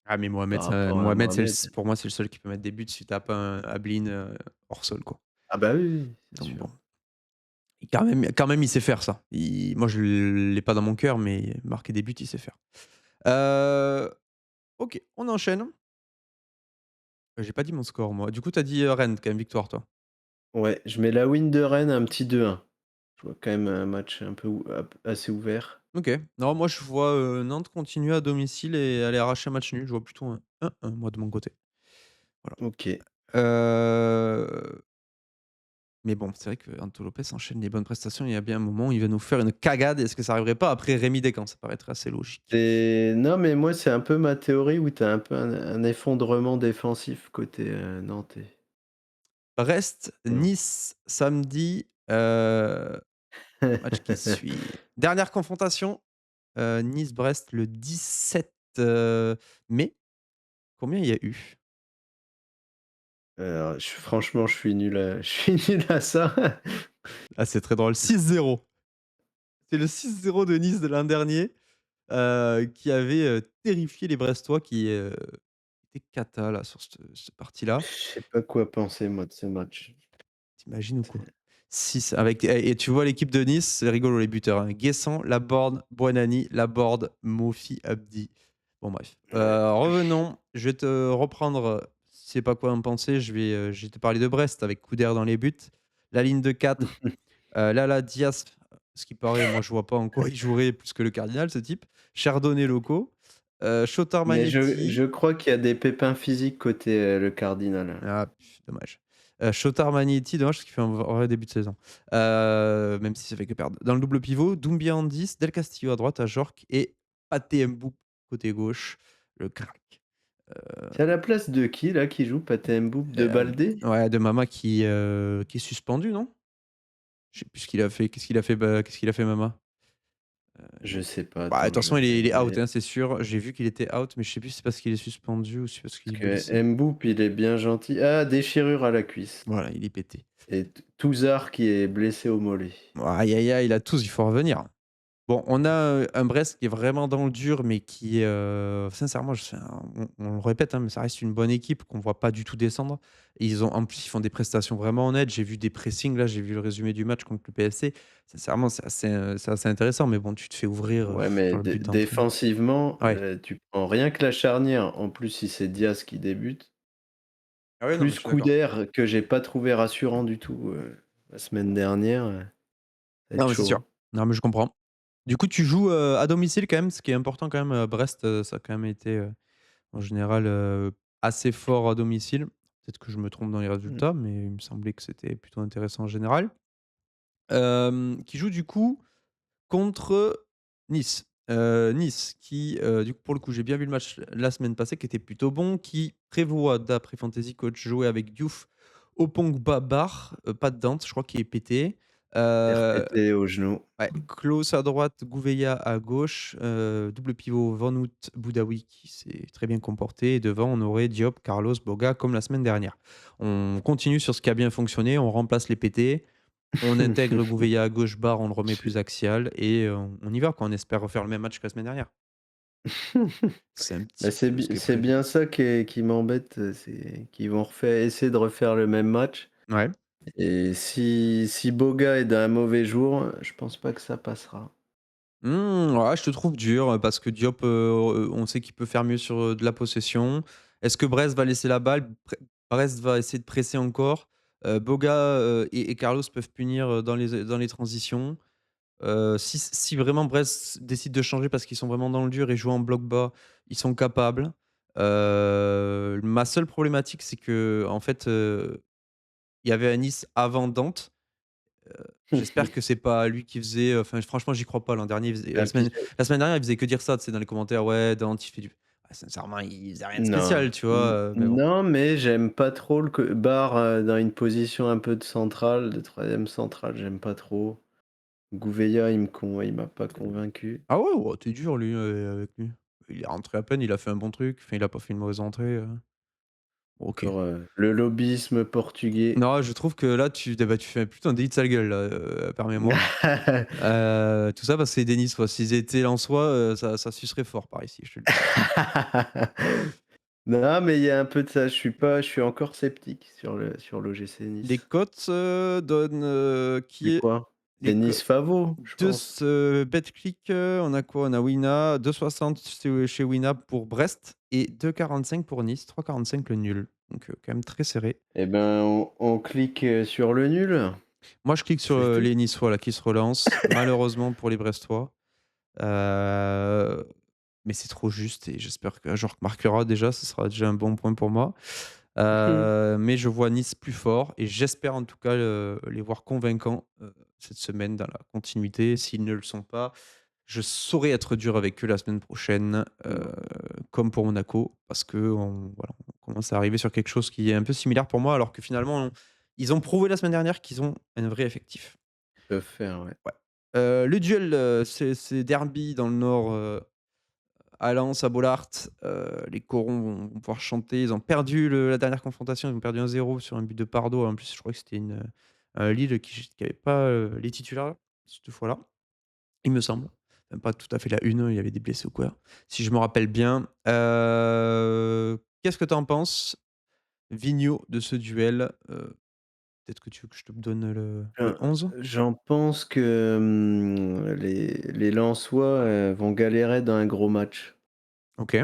[SPEAKER 1] Ah, mais
[SPEAKER 2] par rapport à
[SPEAKER 1] Mohamed,
[SPEAKER 2] Mohamed.
[SPEAKER 1] pour moi, c'est le seul qui peut mettre des buts si tu as pas un Ablin, hors sol, quoi.
[SPEAKER 2] Ah bah, oui, oui, c'est
[SPEAKER 1] Donc
[SPEAKER 2] sûr.
[SPEAKER 1] bon. Et quand même, il sait faire ça. Moi, je l'ai pas dans mon cœur, mais marquer des buts, il sait faire. Heu, OK, on enchaîne. J'ai pas dit mon score, moi. Du coup, tu as dit, Rennes, quand même, victoire, toi?
[SPEAKER 2] Ouais, je mets la win de Rennes un petit 2-1. Je vois quand même un match un peu assez ouvert.
[SPEAKER 1] OK. Non, moi, je vois, Nantes continuer à domicile et aller arracher un match nul. Je vois plutôt un 1-1, moi, de mon côté. Voilà.
[SPEAKER 2] OK.
[SPEAKER 1] Mais bon, c'est vrai qu'Anto Lopez enchaîne les bonnes prestations. Il y a bien un moment où il va nous faire une cagade. Est-ce que ça arriverait pas après Rémi Descamps? Ça paraîtrait assez logique.
[SPEAKER 2] Non, mais moi, c'est un peu ma théorie où tu as un peu un effondrement défensif côté, nantais. Mmh.
[SPEAKER 1] Brest-Nice, samedi, match qui suit. Dernière confrontation, Nice-Brest le 17, mai. Combien il y a eu?
[SPEAKER 2] Franchement, je suis nul à je suis nul à ça.
[SPEAKER 1] Ah, c'est très drôle, 6-0. C'est le 6-0 de Nice de l'an dernier, qui avait, terrifié les Brestois qui, étaient cata là sur cette
[SPEAKER 2] Je
[SPEAKER 1] partie-là.
[SPEAKER 2] sais pas quoi penser moi de ce match.
[SPEAKER 1] Tu ou quoi?
[SPEAKER 2] C'est
[SPEAKER 1] 6 avec et tu vois l'équipe de Nice, c'est rigolo les buteurs, hein. Guessant, Laborde, Buonani, Laborde, Mofi, Abdi. Bon bref,
[SPEAKER 2] ouais.
[SPEAKER 1] revenons, je vais te reprendre, si tu sais pas quoi en penser, je vais te parler de Brest avec Couder dans les buts. La ligne de 4, Lala, Diaz, ce qui paraît, moi je vois pas en quoi il jouerait plus que le cardinal ce type. Chardonnay, Loco. Shotar
[SPEAKER 2] Mais je
[SPEAKER 1] Magnetti.
[SPEAKER 2] crois qu'il y a des pépins physiques côté, le Cardinal.
[SPEAKER 1] Ah, dommage. Shotar Magnetti, dommage parce qu'il fait un vrai début de saison. Même si ça fait que perdre. Dans le double pivot, Doumbia en 10, Del Castillo à droite, à Jorque et Pate Mboup côté gauche, le crack.
[SPEAKER 2] C'est à la place de qui là, qui joue Pathé Mboup? De
[SPEAKER 1] Hem,
[SPEAKER 2] Baldé?
[SPEAKER 1] ouais, de Mama qui est suspendu, non? Je sais plus ce qu'il a fait. Qu'est-ce qu'il a fait Mama?
[SPEAKER 2] Je sais pas,
[SPEAKER 1] Bah, de toute
[SPEAKER 2] attends, je
[SPEAKER 1] façon,
[SPEAKER 2] vais
[SPEAKER 1] il est out,
[SPEAKER 2] regarder.
[SPEAKER 1] hein, c'est sûr. J'ai vu qu'il était out, mais je sais plus si c'est parce qu'il est suspendu ou si c'est parce qu'il
[SPEAKER 2] Parce
[SPEAKER 1] est blessé.
[SPEAKER 2] que Mboup, il est bien gentil. Ah, déchirure à la cuisse
[SPEAKER 1] Voilà, il est pété.
[SPEAKER 2] et Touzard qui est blessé au mollet.
[SPEAKER 1] Aïe, aïe, aïe, là tous, il faut revenir. Bon, on a, un Brest qui est vraiment dans le dur, mais qui est, sincèrement, je enfin, on le répète, hein, mais ça reste une bonne équipe qu'on voit pas du tout descendre. Et ils ont en plus, ils font des prestations vraiment honnêtes. J'ai vu des pressings là, j'ai vu le résumé du match contre le PSC. Sincèrement, c'est assez intéressant, mais bon, tu te fais ouvrir,
[SPEAKER 2] Ouais, mais
[SPEAKER 1] par le but d'entrée.
[SPEAKER 2] défensivement,
[SPEAKER 1] Ouais.
[SPEAKER 2] tu prends rien que la charnière, en plus si c'est Diaz qui débute,
[SPEAKER 1] Ah ouais, non, mais je
[SPEAKER 2] plus
[SPEAKER 1] suis d'accord.
[SPEAKER 2] Couder que j'ai pas trouvé rassurant du tout, la semaine dernière, ça va être
[SPEAKER 1] Non, mais c'est
[SPEAKER 2] chaud,
[SPEAKER 1] sûr.
[SPEAKER 2] hein.
[SPEAKER 1] Non, mais je comprends. Du coup, tu joues, à domicile quand même, ce qui est important quand même, Brest, ça a quand même été, en général, assez fort à domicile. Peut-être que je me trompe dans les
[SPEAKER 2] Mmh.
[SPEAKER 1] résultats, mais il me semblait que c'était plutôt intéressant en général. Qui joue du coup contre Nice. Nice qui, du coup, pour le coup, j'ai bien vu le match la semaine passée qui était plutôt bon, qui prévoit d'après Fantasy Coach jouer avec Diouf, Opongba, Bar, pas de Dante, je crois qu'il est pété. Heu
[SPEAKER 2] RTT au genou.
[SPEAKER 1] Ouais, Klose à droite, Gouveia à gauche, double pivot Van Hout, Boudaoui qui s'est très bien comporté et devant on aurait Diop, Carlos, Boga comme la semaine dernière. On continue sur ce qui a bien fonctionné, on remplace les PT, on intègre Gouveia à gauche barre, on le remet plus axial et on y va quoi, on espère refaire le même match que la semaine dernière. C'est un
[SPEAKER 2] Bah,
[SPEAKER 1] petit peu ce qui est
[SPEAKER 2] c'est
[SPEAKER 1] prévu.
[SPEAKER 2] bien ça qui m'embête, c'est qu'ils vont essayer de refaire le même match
[SPEAKER 1] Ouais.
[SPEAKER 2] et si Boga est d'un mauvais jour, je pense pas que ça passera.
[SPEAKER 1] Ouais, je te trouve dur, parce que Diop, on sait qu'il peut faire mieux sur, de la possession. Est-ce que Brest va laisser la balle? Brest va essayer de presser encore. Boga, et Carlos peuvent punir, dans les transitions. Si vraiment Brest décide de changer parce qu'ils sont vraiment dans le dur et jouer en bloc bas, ils sont capables. Ma seule problématique, c'est qu'en fait, il y avait un Nice avant Dante. J'espère que c'est pas lui qui faisait, enfin franchement j'y crois pas. L'an dernier, il faisait
[SPEAKER 2] Ah puis
[SPEAKER 1] la semaine dernière, il faisait que dire ça, tu sais, dans les commentaires: «Ouais, Dante, il fait du», sincèrement, il faisait rien de
[SPEAKER 2] non,
[SPEAKER 1] spécial, tu vois? Mais bon.
[SPEAKER 2] non, mais j'aime pas trop le Barre, dans une position un peu de centrale, de troisième centrale, j'aime pas trop. Gouveia, il m'a pas convaincu.
[SPEAKER 1] Ah ouais, ouais, tu dur lui, avec lui. Il est rentré à peine, il a fait un bon truc, enfin il a pas fait une mauvaise entrée, OK.
[SPEAKER 2] Encore, le lobbyisme portugais.
[SPEAKER 1] Non, je trouve que là, tu fais plutôt un délit de sale gueule là, permets-moi. Tout ça parce que c'est des Niçois. S'ils étaient lensois, ça sucerait fort par ici, je te le dis.
[SPEAKER 2] Non, mais il y a un peu de ça, je suis encore sceptique sur l'OGC
[SPEAKER 1] Les
[SPEAKER 2] Nice.
[SPEAKER 1] cotes, donnent, qui
[SPEAKER 2] C'est
[SPEAKER 1] est
[SPEAKER 2] quoi? C'est
[SPEAKER 1] les co
[SPEAKER 2] Nice Favo, je
[SPEAKER 1] deux
[SPEAKER 2] pense.
[SPEAKER 1] Betclic, on a quoi? On a Wina, 2,60 chez Wina pour Brest et 2,45 pour Nice, 3,45 le nul. Donc, quand même très serré.
[SPEAKER 2] Eh ben, on clique, sur le nul.
[SPEAKER 1] Moi, je clique sur,
[SPEAKER 2] C'est tout.
[SPEAKER 1] les Niçois là qui se relancent, malheureusement pour les Brestois. Heu, mais c'est trop juste et j'espère que Ajorc marquera déjà, ce sera déjà un bon point pour moi. Mais je vois Nice plus fort et j'espère en tout cas, les voir convaincants, cette semaine dans la continuité. S'ils ne le sont pas, je saurais être dur avec eux la semaine prochaine,
[SPEAKER 2] Bon,
[SPEAKER 1] comme pour Monaco, parce qu'on voilà, on commence à arriver sur quelque chose qui est un peu similaire pour moi, alors que finalement, ils ont prouvé la semaine dernière qu'ils ont un vrai effectif.
[SPEAKER 2] ils peuvent faire, ouais.
[SPEAKER 1] Ouais. Le duel, c'est derby dans le Nord, à Lens, à Bollaert. Les Corons vont pouvoir chanter. Ils ont perdu la dernière confrontation, ils ont perdu 1-0 sur un but de Pardo. En plus, je crois que c'était Lille qui avait pas, les titulaires cette fois-là, il me semble. Même pas tout à fait la une, il y avait des blessés ou quoi, si je me rappelle bien. Qu'est-ce que tu en penses, Vigno, de ce duel? Peut-être que tu veux que je te donne le
[SPEAKER 2] J'en
[SPEAKER 1] 11?
[SPEAKER 2] j'en pense que, les Lensois, vont galérer dans un gros match.
[SPEAKER 1] OK.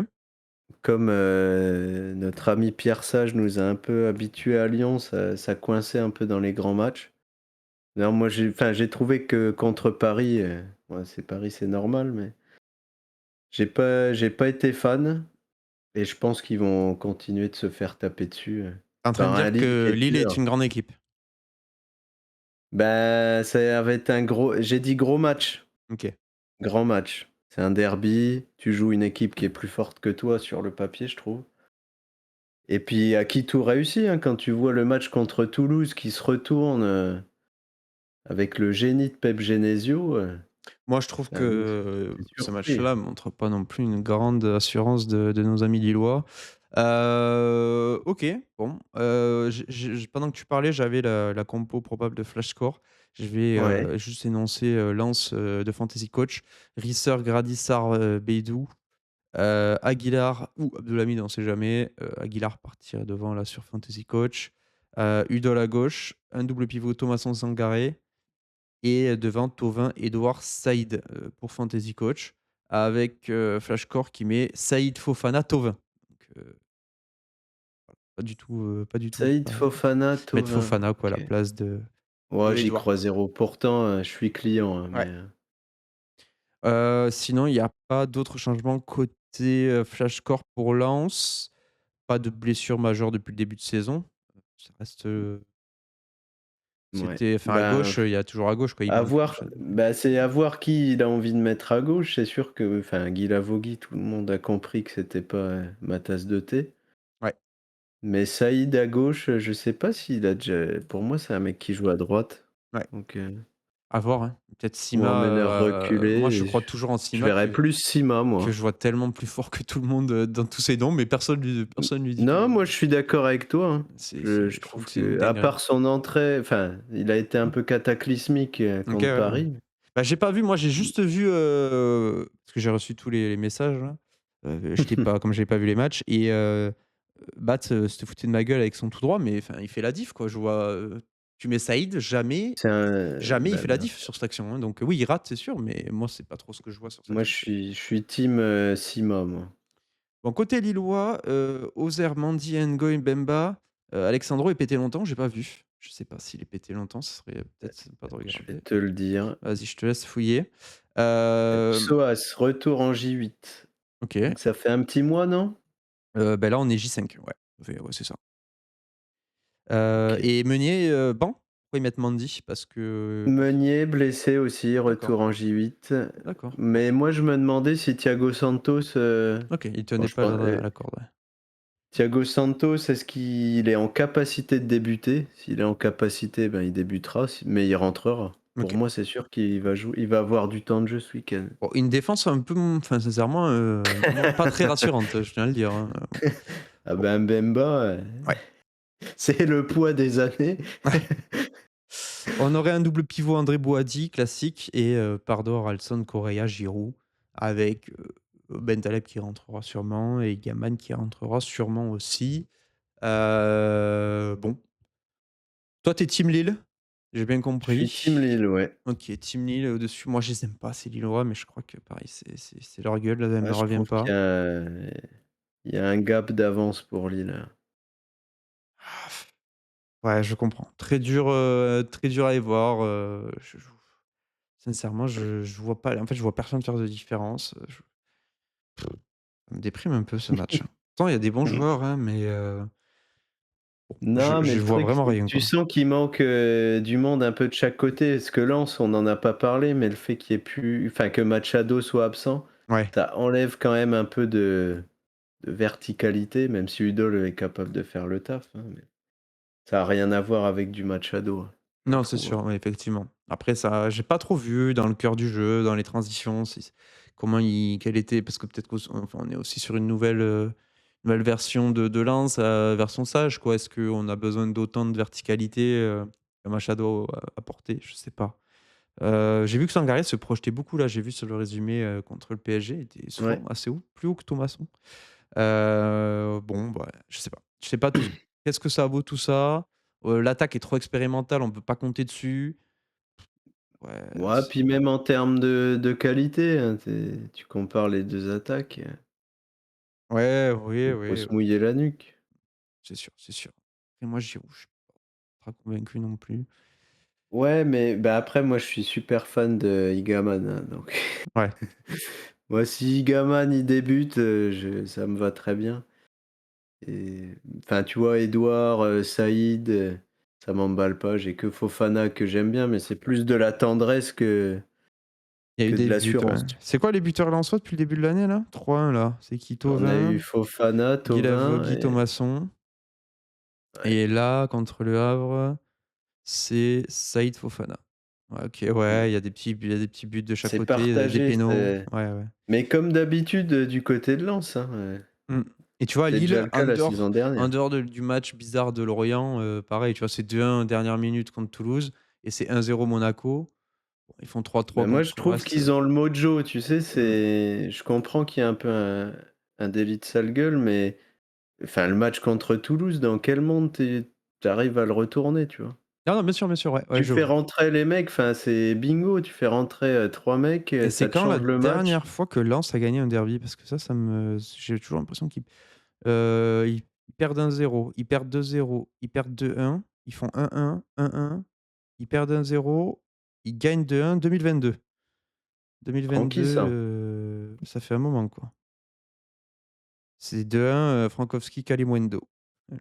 [SPEAKER 2] Comme, notre ami Pierre Sage nous a un peu habitués à Lyon, ça coinçait un peu dans les grands matchs. Non, moi j'ai trouvé que contre Paris, ouais, c'est Paris, c'est normal, mais J'ai pas été fan et je pense qu'ils vont continuer de se faire taper dessus,
[SPEAKER 1] Tu en train de
[SPEAKER 2] par un
[SPEAKER 1] dire
[SPEAKER 2] Lille qui
[SPEAKER 1] que
[SPEAKER 2] est
[SPEAKER 1] Lille est
[SPEAKER 2] dur.
[SPEAKER 1] une grande équipe?
[SPEAKER 2] Bah, ça va être un gros j'ai dit gros match,
[SPEAKER 1] OK.
[SPEAKER 2] grand match. C'est un derby, tu joues une équipe qui est plus forte que toi sur le papier, je trouve. Et puis à qui tout réussit, hein, quand tu vois le match contre Toulouse qui se retourne, avec le génie de Pep Genesio,
[SPEAKER 1] Moi, je trouve
[SPEAKER 2] enfin moi
[SPEAKER 1] que
[SPEAKER 2] j'étais
[SPEAKER 1] ce
[SPEAKER 2] surpris.
[SPEAKER 1] match-là montre pas non plus une grande assurance de nos amis lillois. OK, bon, pendant que tu parlais, j'avais la compo probable de Flash Score. Je vais,
[SPEAKER 2] Ouais,
[SPEAKER 1] juste énoncer, Lens, de Fantasy Coach, Risser, Gradissart, Beidou, Aguilar ou Abdelhamid, on sait jamais. Aguilar partirait devant là sur Fantasy Coach. Udol à gauche, un double pivot Thomasson Sangaré et devant Thauvin, Edouard, Saïd, pour Fantasy Coach avec, Flashcore qui met Saïd, Fofana, Thauvin. Donc, pas du tout
[SPEAKER 2] Saïd Fofana,
[SPEAKER 1] mettre
[SPEAKER 2] Thauvin,
[SPEAKER 1] Fofana quoi à la
[SPEAKER 2] OK.
[SPEAKER 1] place de
[SPEAKER 2] Ouais, j'y
[SPEAKER 1] Edouard.
[SPEAKER 2] crois zéro. Pourtant, je suis client, hein,
[SPEAKER 1] Ouais.
[SPEAKER 2] mais
[SPEAKER 1] Sinon il y a pas d'autres changements côté, Flashcore pour Lens. Pas de blessure majeure depuis le début de saison. Ça reste,
[SPEAKER 2] ouais.
[SPEAKER 1] c'était enfin à
[SPEAKER 2] Ben,
[SPEAKER 1] gauche, il y a toujours à gauche quoi, il
[SPEAKER 2] à
[SPEAKER 1] manque
[SPEAKER 2] voir,
[SPEAKER 1] Machado.
[SPEAKER 2] bah, c'est à voir qui il a envie de mettre à gauche. C'est sûr que enfin, Guy Lavogui, tout le monde a compris que c'était pas, ma tasse de thé.
[SPEAKER 1] Ouais,
[SPEAKER 2] Mais Saïd à gauche, je sais pas s'il a déjà pour moi, c'est un mec qui joue à droite.
[SPEAKER 1] ouais.
[SPEAKER 2] Donc,
[SPEAKER 1] À voir, hein. Peut-être
[SPEAKER 2] ou en
[SPEAKER 1] Sima,
[SPEAKER 2] meneur
[SPEAKER 1] moi je
[SPEAKER 2] reculé et
[SPEAKER 1] crois toujours en
[SPEAKER 2] je
[SPEAKER 1] Sima
[SPEAKER 2] verrais plus Sima,
[SPEAKER 1] que
[SPEAKER 2] moi.
[SPEAKER 1] je vois tellement plus fort que tout le monde, dans tous ses dons, mais personne lui dit que
[SPEAKER 2] Non, moi je suis d'accord avec toi, hein. Je
[SPEAKER 1] je trouve
[SPEAKER 2] trouve
[SPEAKER 1] que c'est une
[SPEAKER 2] que à
[SPEAKER 1] dinguerie.
[SPEAKER 2] part son entrée, enfin, il a été un peu cataclysmique,
[SPEAKER 1] OK,
[SPEAKER 2] contre
[SPEAKER 1] ouais, ouais.
[SPEAKER 2] Paris.
[SPEAKER 1] Bah, j'ai pas vu, moi j'ai juste vu, parce que j'ai reçu tous les messages là, j'étais pas comme j'avais pas vu les matchs et Bat, se foutait de ma gueule avec son tout droit, mais enfin il fait la diff quoi. Je vois, tu mets Saïd,
[SPEAKER 2] C'est un
[SPEAKER 1] jamais il
[SPEAKER 2] bah,
[SPEAKER 1] fait la
[SPEAKER 2] bien
[SPEAKER 1] diff
[SPEAKER 2] sûr.
[SPEAKER 1] sur cette action, hein, donc oui, il rate, c'est sûr, mais moi c'est pas trop ce que je vois sur cette
[SPEAKER 2] Moi
[SPEAKER 1] action.
[SPEAKER 2] je suis team, Sima, moi.
[SPEAKER 1] Bon, côté lillois, Ozer, Mendy, Ngoy, Mbemba, Alexandro est pété longtemps, j'ai pas vu. Je sais pas s'il est pété longtemps, ce serait peut-être sympa de
[SPEAKER 2] Je vais
[SPEAKER 1] regarder.
[SPEAKER 2] te le dire.
[SPEAKER 1] Vas-y, je te laisse fouiller. Hem,
[SPEAKER 2] Psoas, retour en J8.
[SPEAKER 1] OK,
[SPEAKER 2] Donc ça fait un petit mois, non?
[SPEAKER 1] bah, là on est J5, ouais. Ouais, c'est ça.
[SPEAKER 2] OK.
[SPEAKER 1] Et Meunier, ban? Pourquoi ils mettent Mendy? Parce que
[SPEAKER 2] Meunier blessé aussi,
[SPEAKER 1] d'accord,
[SPEAKER 2] retour en J8.
[SPEAKER 1] d'accord,
[SPEAKER 2] Mais
[SPEAKER 1] OK.
[SPEAKER 2] moi je me demandais si Thiago Santos,
[SPEAKER 1] OK, il
[SPEAKER 2] bon
[SPEAKER 1] tenait
[SPEAKER 2] je
[SPEAKER 1] pas
[SPEAKER 2] pen
[SPEAKER 1] à la corde, ouais.
[SPEAKER 2] Thiago Santos, est-ce qu'il est en capacité de débuter? S'il est en capacité, ben, il débutera, mais il rentrera. Pour
[SPEAKER 1] OK.
[SPEAKER 2] moi, c'est sûr il va avoir du temps de jeu ce week-end.
[SPEAKER 1] Bon, une défense un peu, enfin sincèrement, moi pas très rassurante, je tiens à le dire, hein.
[SPEAKER 2] Ah
[SPEAKER 1] Bon,
[SPEAKER 2] ben, Mbemba,
[SPEAKER 1] ouais.
[SPEAKER 2] c'est le poids des années.
[SPEAKER 1] On aurait un double pivot André Boadi classique et Pardor, Alson, Correa, Giroud avec, Bentaleb qui rentrera sûrement et Gaman qui rentrera sûrement aussi. Bon, toi tu es team Lille? J'ai bien
[SPEAKER 2] Je suis team
[SPEAKER 1] compris.
[SPEAKER 2] Lille, ouais.
[SPEAKER 1] OK, team Lille au-dessus. Moi je les aime pas ces Lillois, mais je crois que pareil c'est leur gueule là, elle
[SPEAKER 2] Ouais,
[SPEAKER 1] me
[SPEAKER 2] je
[SPEAKER 1] revient
[SPEAKER 2] trouve
[SPEAKER 1] pas.
[SPEAKER 2] il y a un gap d'avance pour Lille.
[SPEAKER 1] Ah, ouais, je comprends. Très dur à y voir, je sincèrement je vois pas en fait, je vois personne faire de différence, ça me déprime un peu ce match, hein. Pourtant il y a des bons joueurs, hein, mais bon,
[SPEAKER 2] Non, mais
[SPEAKER 1] je
[SPEAKER 2] le
[SPEAKER 1] vois
[SPEAKER 2] truc,
[SPEAKER 1] vraiment
[SPEAKER 2] c'est que
[SPEAKER 1] rien,
[SPEAKER 2] tu
[SPEAKER 1] quoi.
[SPEAKER 2] sens qu'il manque, du monde un peu de chaque côté. Parce que Lens, on n'en a pas parlé, mais le fait qu'il y ait plus enfin, que Machado soit absent,
[SPEAKER 1] Ouais.
[SPEAKER 2] ça enlève quand même un peu de verticalité, même si Udol est capable de faire le taf, hein, mais ça a rien à voir avec du Machado, hein, je
[SPEAKER 1] Non, c'est
[SPEAKER 2] trouve, hein.
[SPEAKER 1] sûr, ouais, effectivement. Après ça, j'ai pas trop vu dans le cœur du jeu, dans les transitions, si comment il quel était parce que peut-être enfin, on est aussi sur une nouvelle version de Lens, version sage, quoi. Est-ce qu'on a besoin d'autant de verticalité, que Machado a apporté? Je sais pas. J'ai vu que Sangaré se projetait beaucoup là, j'ai vu sur le résumé, contre le PSG, il était souvent
[SPEAKER 2] Ouais.
[SPEAKER 1] assez haut, plus haut que Thomasson. Bon, bah, je sais pas. Je sais pas tout qu'est-ce que ça vaut tout ça? L'attaque est trop expérimentale, on peut pas compter dessus. Ouais,
[SPEAKER 2] Ouais, puis même en termes de qualité, hein, tu compares les 2 attaques,
[SPEAKER 1] ouais, oui,
[SPEAKER 2] il faut
[SPEAKER 1] oui,
[SPEAKER 2] se mouiller la nuque.
[SPEAKER 1] c'est sûr, c'est sûr. Et moi, Giroud, je suis pas convaincu non plus.
[SPEAKER 2] Ouais, mais bah, après moi je suis super fan de Igaman, hein, donc
[SPEAKER 1] Ouais.
[SPEAKER 2] Moi, si Gaman il débute, ça me va très bien et enfin, tu vois, Edouard, Saïd, ça m'emballe pas. J'ai que Fofana que j'aime bien, mais c'est plus de la tendresse
[SPEAKER 1] Il y a eu
[SPEAKER 2] que de
[SPEAKER 1] des buts, ouais.
[SPEAKER 2] l'assurance.
[SPEAKER 1] C'est quoi les buteurs lensois depuis le début de l'année là? 3-1 là. C'est qui?
[SPEAKER 2] On a eu
[SPEAKER 1] Thauvin,
[SPEAKER 2] Fofana, Thauvin
[SPEAKER 1] Guy
[SPEAKER 2] et
[SPEAKER 1] Thomasson.
[SPEAKER 2] ouais.
[SPEAKER 1] Et là, contre Le Havre, c'est Saïd Fofana. Ouais, OK,
[SPEAKER 2] Mmh.
[SPEAKER 1] ouais, il y a des petits buts de chaque
[SPEAKER 2] C'est
[SPEAKER 1] côté, des
[SPEAKER 2] partagé,
[SPEAKER 1] pénaux.
[SPEAKER 2] c'est
[SPEAKER 1] Ouais, ouais.
[SPEAKER 2] mais comme d'habitude, du côté de Lens, hein,
[SPEAKER 1] Mmh. Et tu vois,
[SPEAKER 2] c'était déjà
[SPEAKER 1] Lille,
[SPEAKER 2] le cas la saison
[SPEAKER 1] en
[SPEAKER 2] dernière.
[SPEAKER 1] dehors du match bizarre de Lorient, pareil, tu vois, c'est 2-1 dernière minute contre Toulouse et c'est 1-0 Monaco. Bon, ils font 3-3
[SPEAKER 2] Ben moi, je
[SPEAKER 1] contre
[SPEAKER 2] trouve
[SPEAKER 1] Brest.
[SPEAKER 2] qu'ils ont le mojo, tu sais,
[SPEAKER 1] Mmh.
[SPEAKER 2] je comprends qu'il y a un peu un délit de sale gueule, mais enfin, le match contre Toulouse, dans quel monde tu arrives à le retourner, tu vois?
[SPEAKER 1] Non, non, bien sûr, ouais, ouais,
[SPEAKER 2] Tu
[SPEAKER 1] je
[SPEAKER 2] fais
[SPEAKER 1] vois.
[SPEAKER 2] rentrer les mecs, enfin, c'est bingo, tu fais rentrer, 3 mecs,
[SPEAKER 1] Et c'est
[SPEAKER 2] ça te
[SPEAKER 1] quand la
[SPEAKER 2] change le match.
[SPEAKER 1] dernière fois que Lens a gagné un derby? Parce que ça me j'ai toujours l'impression ils perdent 1-0, ils perdent 2-0, ils perdent 2-1, ils font 1-1, 1-1, ils perdent 1-0, ils gagnent 2-1, 2022.
[SPEAKER 2] Tranquille ça.
[SPEAKER 1] Ça fait un moment, quoi. C'est 2-1, Frankowski, Kalimuendo.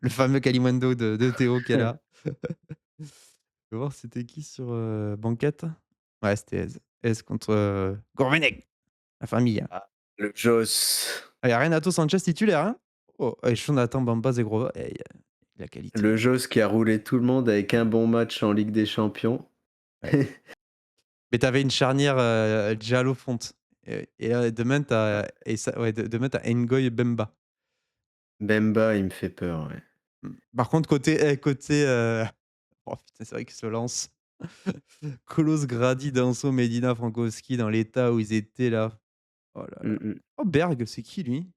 [SPEAKER 1] Le fameux Kalimuendo de Théo qui est là. Faut voir c'était qui sur, banquette? Ouais, c'était Ez. Ez contre, Gourvenec, la famille.
[SPEAKER 2] Ah, le Jos.
[SPEAKER 1] Ah, il y a Renato Sanchez titulaire, hein? Oh et Jonathan Bamba Zegrova, eh, il y a la qualité,
[SPEAKER 2] Le Jos qui a roulé tout le monde avec un bon match en Ligue des Champions.
[SPEAKER 1] ouais. Mais tu avais une charnière, Diallo-Fonte et demain tu
[SPEAKER 2] Ah,
[SPEAKER 1] as et ça ouais, demain tu as Ngoy Bemba.
[SPEAKER 2] Bemba, il me fait peur, ouais.
[SPEAKER 1] Mmh. Par contre côté, oh putain, c'est vrai qu'ils se lancent. Kolos, Grady, Danso, Medina, Frankowski dans l'état où ils étaient là. Oh là là.
[SPEAKER 2] Mmh mh.
[SPEAKER 1] Oh Berg, c'est qui lui?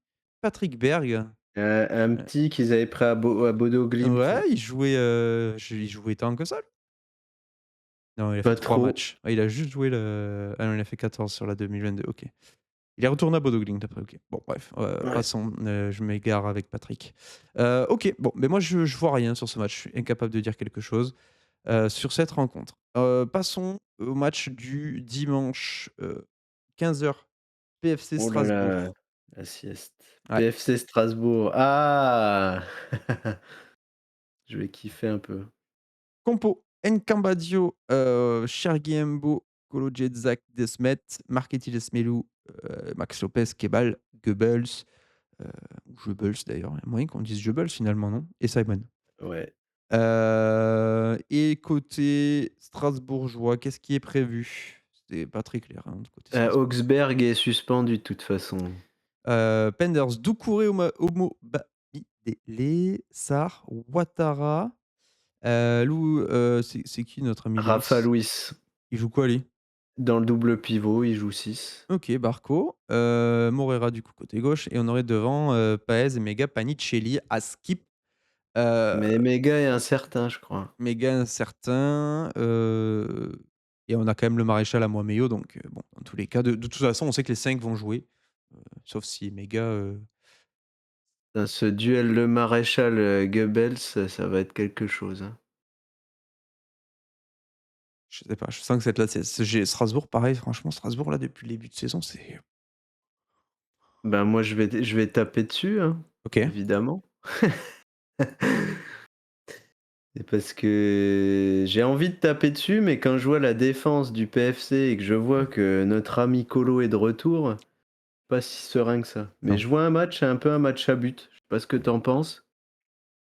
[SPEAKER 1] Patrick Berg.
[SPEAKER 2] Un petit qu'ils avaient pris à Bodo Glimt,
[SPEAKER 1] Ouais,
[SPEAKER 2] là.
[SPEAKER 1] il jouait tant que ça, lui? Non, il a fait
[SPEAKER 2] Pas
[SPEAKER 1] 3
[SPEAKER 2] trop.
[SPEAKER 1] matchs. Ah, il a juste joué le ah non, il a fait 14 sur la 2022, OK. Il est retourné à Bodo Glimt après, OK. Bon bref,
[SPEAKER 2] Ouais.
[SPEAKER 1] passons, je m'égare avec Patrick. OK, bon, mais moi je vois rien sur ce match, je suis incapable de dire quelque chose, sur cette rencontre. Passons au match du dimanche, 15:00, PFC
[SPEAKER 2] Oh là là,
[SPEAKER 1] Strasbourg.
[SPEAKER 2] la sieste.
[SPEAKER 1] Ouais.
[SPEAKER 2] PFC Strasbourg. Ah! Je vais kiffer un peu.
[SPEAKER 1] Compo: Nkambadio, Cherki Embo, Kolo Djedzak, Desmet, Markety Lesmelou, Max Lopez, Kebal, Goebbels, heu, ou Goebbels d'ailleurs, il y a moyen qu'on dise Goebbels finalement, non? Et Simon.
[SPEAKER 2] Ouais.
[SPEAKER 1] Et côté strasbourgeois, qu'est-ce qui est prévu? C'est pas très clair, hein, du côté Strasbourg.
[SPEAKER 2] Augsberg est suspendu de toute façon.
[SPEAKER 1] Penders, Doucouré, Omo Bamidele, Sarr, Ouattara, Lou, c'est qui notre ami
[SPEAKER 2] Rafa
[SPEAKER 1] Louis?
[SPEAKER 2] Luis,
[SPEAKER 1] Il joue quoi lui?
[SPEAKER 2] dans le double pivot, il joue 6.
[SPEAKER 1] OK, Barco, Morera du coup côté gauche et on aurait devant, Paez, Mega, Panicelli, Skip, heu,
[SPEAKER 2] Mais Mega est incertain, je crois.
[SPEAKER 1] Mega incertain, et on a quand même le maréchal à Moimeyo donc bon, dans tous les cas, de toute façon, on sait que les 5 vont jouer, sauf si Mega,
[SPEAKER 2] Dans ce duel Le Maréchal, Goebbels, ça va être quelque chose, hein.
[SPEAKER 1] je sais pas, je sens que cette là, c'est j'ai Strasbourg pareil, franchement Strasbourg là depuis le début de saison, c'est
[SPEAKER 2] Ben, moi, je vais taper dessus, hein,
[SPEAKER 1] OK.
[SPEAKER 2] évidemment. Et parce que j'ai envie de taper dessus, mais quand je vois la défense du PFC et que je vois que notre ami Colo est de retour, pas si serein que ça. Mais
[SPEAKER 1] Non.
[SPEAKER 2] je vois un match, un peu un match à but. Je sais pas ce que tu en penses?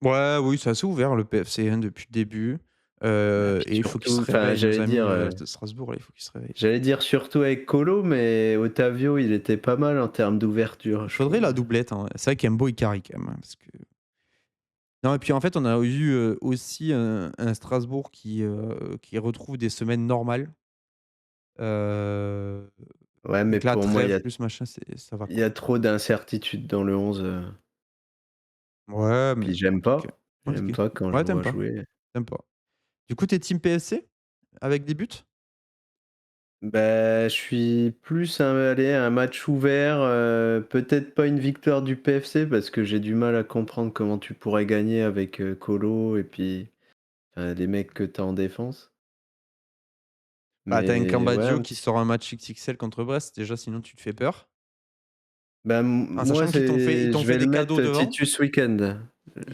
[SPEAKER 1] Ouais, oui, c'est assez ouvert le PFC, hein, depuis le début,
[SPEAKER 2] Ah puis
[SPEAKER 1] et il faut qu'ils
[SPEAKER 2] surtout,
[SPEAKER 1] se
[SPEAKER 2] enfin,
[SPEAKER 1] réveillent nos amis, de Strasbourg là, il faut qu'ils se réveillent.
[SPEAKER 2] j'allais dire surtout avec Colo, mais Otavio, il était pas mal en termes d'ouverture,
[SPEAKER 1] Il
[SPEAKER 2] je
[SPEAKER 1] faudrait
[SPEAKER 2] trouve.
[SPEAKER 1] la doublette, hein. C'est vrai qu'Embo il carry quand même, hein, parce que non et puis en fait, on a eu, aussi un Strasbourg qui retrouve des semaines normales, heu,
[SPEAKER 2] Ouais, mais
[SPEAKER 1] avec la
[SPEAKER 2] pour moi,
[SPEAKER 1] trêve plus machin, ça va
[SPEAKER 2] il y
[SPEAKER 1] quoi.
[SPEAKER 2] a trop d'incertitudes dans le 11.
[SPEAKER 1] Ouais, mais
[SPEAKER 2] Puis
[SPEAKER 1] compliqué,
[SPEAKER 2] j'aime
[SPEAKER 1] compliqué.
[SPEAKER 2] pas quand je
[SPEAKER 1] Ouais, tu
[SPEAKER 2] vois
[SPEAKER 1] pas,
[SPEAKER 2] jouer.
[SPEAKER 1] tu pas. Du coup, tu es team PSC? Avec des buts?
[SPEAKER 2] Bah, je suis plus un match ouvert, peut-être pas une victoire du PFC parce que j'ai du mal à comprendre comment tu pourrais gagner avec, Colo et puis, les mecs que tu as en défense.
[SPEAKER 1] Bah, tu as
[SPEAKER 2] Mais ouais,
[SPEAKER 1] Nkambadio qui sort un match XXL contre Brest, déjà sinon tu te fais peur.
[SPEAKER 2] Bah,
[SPEAKER 1] En
[SPEAKER 2] moi,
[SPEAKER 1] sachant ils
[SPEAKER 2] c'est
[SPEAKER 1] t'ont
[SPEAKER 2] je
[SPEAKER 1] fait
[SPEAKER 2] vais le
[SPEAKER 1] des cadeaux
[SPEAKER 2] mettre
[SPEAKER 1] devant.
[SPEAKER 2] Titus Weekend.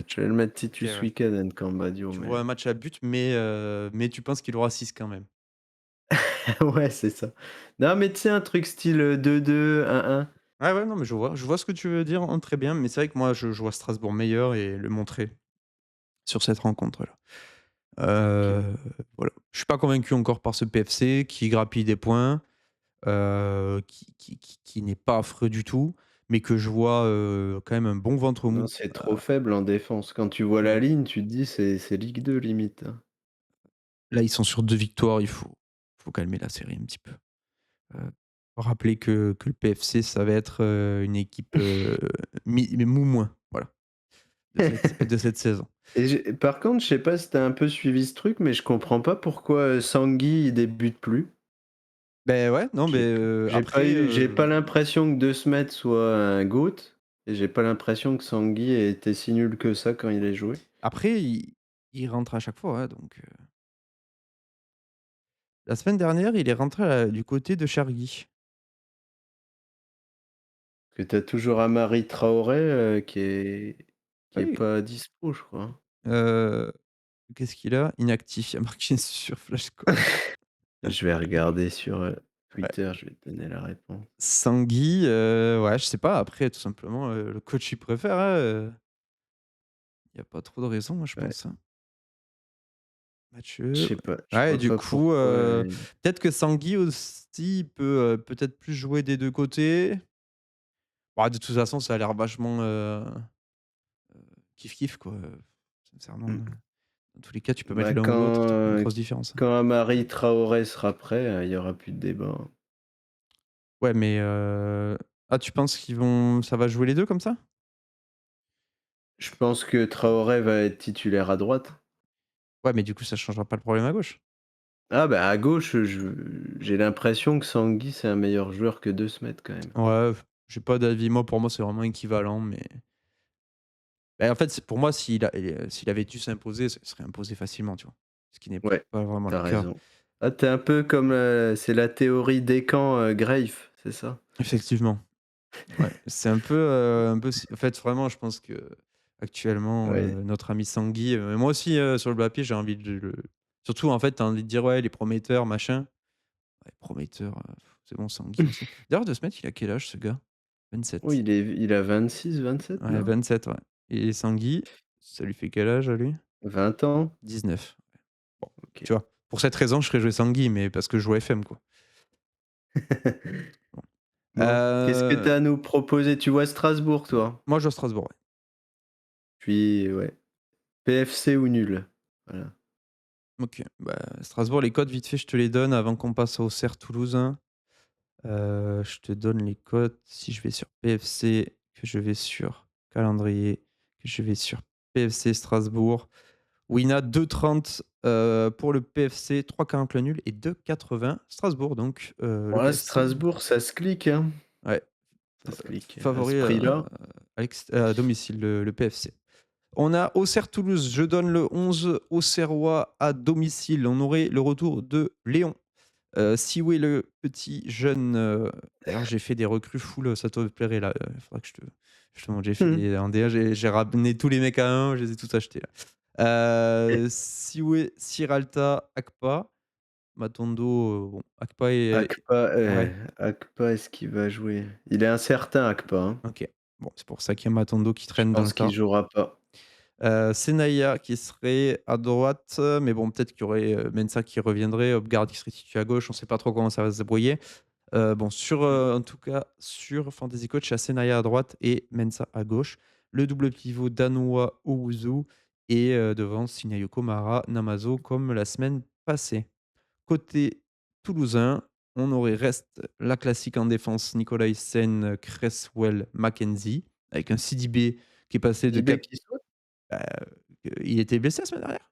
[SPEAKER 2] Je vais le mettre
[SPEAKER 1] OK,
[SPEAKER 2] Titus
[SPEAKER 1] ouais.
[SPEAKER 2] Weekend Nkambadio,
[SPEAKER 1] Tu
[SPEAKER 2] mais
[SPEAKER 1] vois un match à but, mais tu penses qu'il aura 6 quand même?
[SPEAKER 2] ouais, c'est ça. Non, mais tu sais, un truc style, 2-2, 1-1.
[SPEAKER 1] Ouais, ouais, non, mais je vois ce que tu veux dire, hein, très bien, mais c'est vrai que moi, je vois Strasbourg meilleur et le montrer sur cette rencontre-là.
[SPEAKER 2] OK.
[SPEAKER 1] Heu, voilà. Je suis pas convaincu encore par ce PFC qui grappille des points, qui n'est pas affreux du tout, mais que je vois, quand même un bon ventre
[SPEAKER 2] Non,
[SPEAKER 1] mou.
[SPEAKER 2] c'est trop faible en défense. Quand tu vois la
[SPEAKER 1] Voilà.
[SPEAKER 2] ligne, tu te dis: «C'est Ligue 2 limite, hein».
[SPEAKER 1] Là, ils sont sur 2 victoires, il faut calmer la série un petit peu. Heu, rappeler que le PFC, ça va être, une équipe, mais mou moins, voilà, de cette saison.
[SPEAKER 2] Et par contre, je sais pas si tu as un peu suivi ce truc, mais je comprends pas pourquoi, Tanguy, il débute plus.
[SPEAKER 1] Ben ouais, non,
[SPEAKER 2] J'ai
[SPEAKER 1] après,
[SPEAKER 2] j'ai pas l'impression que De Smet soit un GOAT et j'ai pas l'impression que Tanguy ait été si nul que ça quand il est joué.
[SPEAKER 1] après il rentre à chaque fois, hein, donc la semaine dernière, il est rentré, du côté de Chergui.
[SPEAKER 2] Que tu as toujours Amari Traoré, qui est
[SPEAKER 1] Oui,
[SPEAKER 2] pas dispo, je crois, hein.
[SPEAKER 1] heu, qu'est-ce qu'il a? Inactif, il y a marqué sur Flashscore.
[SPEAKER 2] Je vais regarder sur,
[SPEAKER 1] Ouais.
[SPEAKER 2] Twitter, je vais te donner la réponse.
[SPEAKER 1] Sangui, ouais, je sais pas, après tout simplement, le coach il préfère, hein, il y a pas trop de raison, moi je
[SPEAKER 2] Ouais,
[SPEAKER 1] pense, hein.
[SPEAKER 2] je
[SPEAKER 1] Mathieu,
[SPEAKER 2] sais pas, je
[SPEAKER 1] ouais, et
[SPEAKER 2] vois
[SPEAKER 1] du
[SPEAKER 2] pas
[SPEAKER 1] coup,
[SPEAKER 2] pourquoi,
[SPEAKER 1] peut-être que Sangui aussi peut, peut-être plus jouer des 2 côtés. Bah, de toute façon, ça a l'air vachement, kiff-kiff quoi, sincèrement,
[SPEAKER 2] mmh,
[SPEAKER 1] dans tous les cas, tu peux mettre
[SPEAKER 2] bah,
[SPEAKER 1] l'un ou l'autre, ça fait pas une
[SPEAKER 2] quand,
[SPEAKER 1] grosse différence, hein.
[SPEAKER 2] quand Amari Traoré sera prêt, il y aura plus de débat, hein.
[SPEAKER 1] Ouais, mais ah, tu penses ça va jouer les 2 comme ça?
[SPEAKER 2] Je pense que Traoré va être titulaire à droite.
[SPEAKER 1] Ouais, mais du coup, ça changera pas le problème à gauche.
[SPEAKER 2] Ah bah, à gauche, j'ai l'impression que Tanguy, c'est un meilleur joueur que De Smet quand même.
[SPEAKER 1] Ouais, j'ai pas d'avis. Moi, pour moi, c'est vraiment équivalent, mais en fait, pour moi, s'il avait dû s'imposer, il serait imposé facilement, tu vois? Ce qui n'est
[SPEAKER 2] Ouais,
[SPEAKER 1] pas vraiment
[SPEAKER 2] tu
[SPEAKER 1] le
[SPEAKER 2] as
[SPEAKER 1] cas.
[SPEAKER 2] raison. Ah, tu es un peu comme, c'est la théorie Descamps, Greif, c'est ça?
[SPEAKER 1] Effectivement. Ouais, c'est un peu en fait, vraiment, je pense qu'actuellement,
[SPEAKER 2] Ouais.
[SPEAKER 1] notre ami Tanguy, moi aussi, sur le papier, j'ai envie de le surtout, en fait, tu as envie de dire: «Ouais, les prometteurs, machin». Ouais, prometteur, c'est bon, Tanguy aussi. D'ailleurs, De Smet, il a quel âge ce gars?
[SPEAKER 2] Oui,
[SPEAKER 1] 27.
[SPEAKER 2] il a 26-27,
[SPEAKER 1] Ouais,
[SPEAKER 2] non?
[SPEAKER 1] 27, ouais, et Tanguy, ça lui fait quel âge à lui?
[SPEAKER 2] 20 ans?
[SPEAKER 1] 19. Bon,
[SPEAKER 2] OK.
[SPEAKER 1] tu vois? Pour cette raison, je ferais jouer Tanguy, mais parce que je joue FM, quoi. Bon.
[SPEAKER 2] Bon, qu'est-ce que tu as à nous proposer? Tu vois Strasbourg, toi?
[SPEAKER 1] Moi, je joue à Strasbourg, ouais.
[SPEAKER 2] Puis ouais, PFC ou nul? Voilà.
[SPEAKER 1] OK. Bah, Strasbourg, les codes, vite fait, je te les donne avant qu'on passe au Auxerre Toulousain. Je te donne les codes. Si je vais sur PFC, que je vais sur calendrier, que je vais sur PFC Strasbourg, Wina 2,30 pour le PFC, 3,40 le nul et 2,80 Strasbourg, donc le
[SPEAKER 2] Ouais,
[SPEAKER 1] PFC,
[SPEAKER 2] Strasbourg, ça se clique, hein.
[SPEAKER 1] ouais,
[SPEAKER 2] Ça se clique. À ce
[SPEAKER 1] favori,
[SPEAKER 2] prix-là,
[SPEAKER 1] à domicile, le PFC. On a Auxerre-Toulouse, je donne le 11 Auxerrois à domicile. On aurait le retour de Léon. Siwe, le petit jeune, d'ailleurs j'ai fait des recrues full, ça te plairait là, il faudra que je te montre. J'ai fait
[SPEAKER 2] mmh.
[SPEAKER 1] des en DA, j'ai ramené tous les mecs à 1, je les ai tous achetés là. Siwe, Siralta, Akpa, Matondo, bon Akpa
[SPEAKER 2] Akpa,
[SPEAKER 1] ouais,
[SPEAKER 2] Akpa, est-ce qu'il va jouer? Il est incertain, Akpa, hein.
[SPEAKER 1] OK. Bon, c'est pour ça qu'il y a Matondo qui
[SPEAKER 2] Je
[SPEAKER 1] traîne dans le
[SPEAKER 2] pense qu'il
[SPEAKER 1] tas.
[SPEAKER 2] jouera pas.
[SPEAKER 1] Senaya qui serait à droite, mais bon peut-être qu'il y aurait, Mensah qui reviendrait, Hopgard qui serait titulaire à gauche, on sait pas trop comment ça va se débrouiller. Bon,
[SPEAKER 2] Mmh.
[SPEAKER 1] en tout cas, sur Fantasy Coach, il y a Senaya à droite et Mensah à gauche. Le double pivot danois Owuzu et devant Sinayoko Mara Namazo comme la semaine passée. Côté toulousain, on aurait reste la classique en défense Nicolas Hyssen, Cresswell, Mackenzie avec un Sidibé qui est passé de
[SPEAKER 2] Sidibé
[SPEAKER 1] cap
[SPEAKER 2] qui saute?
[SPEAKER 1] bah, il était blessé la semaine dernière?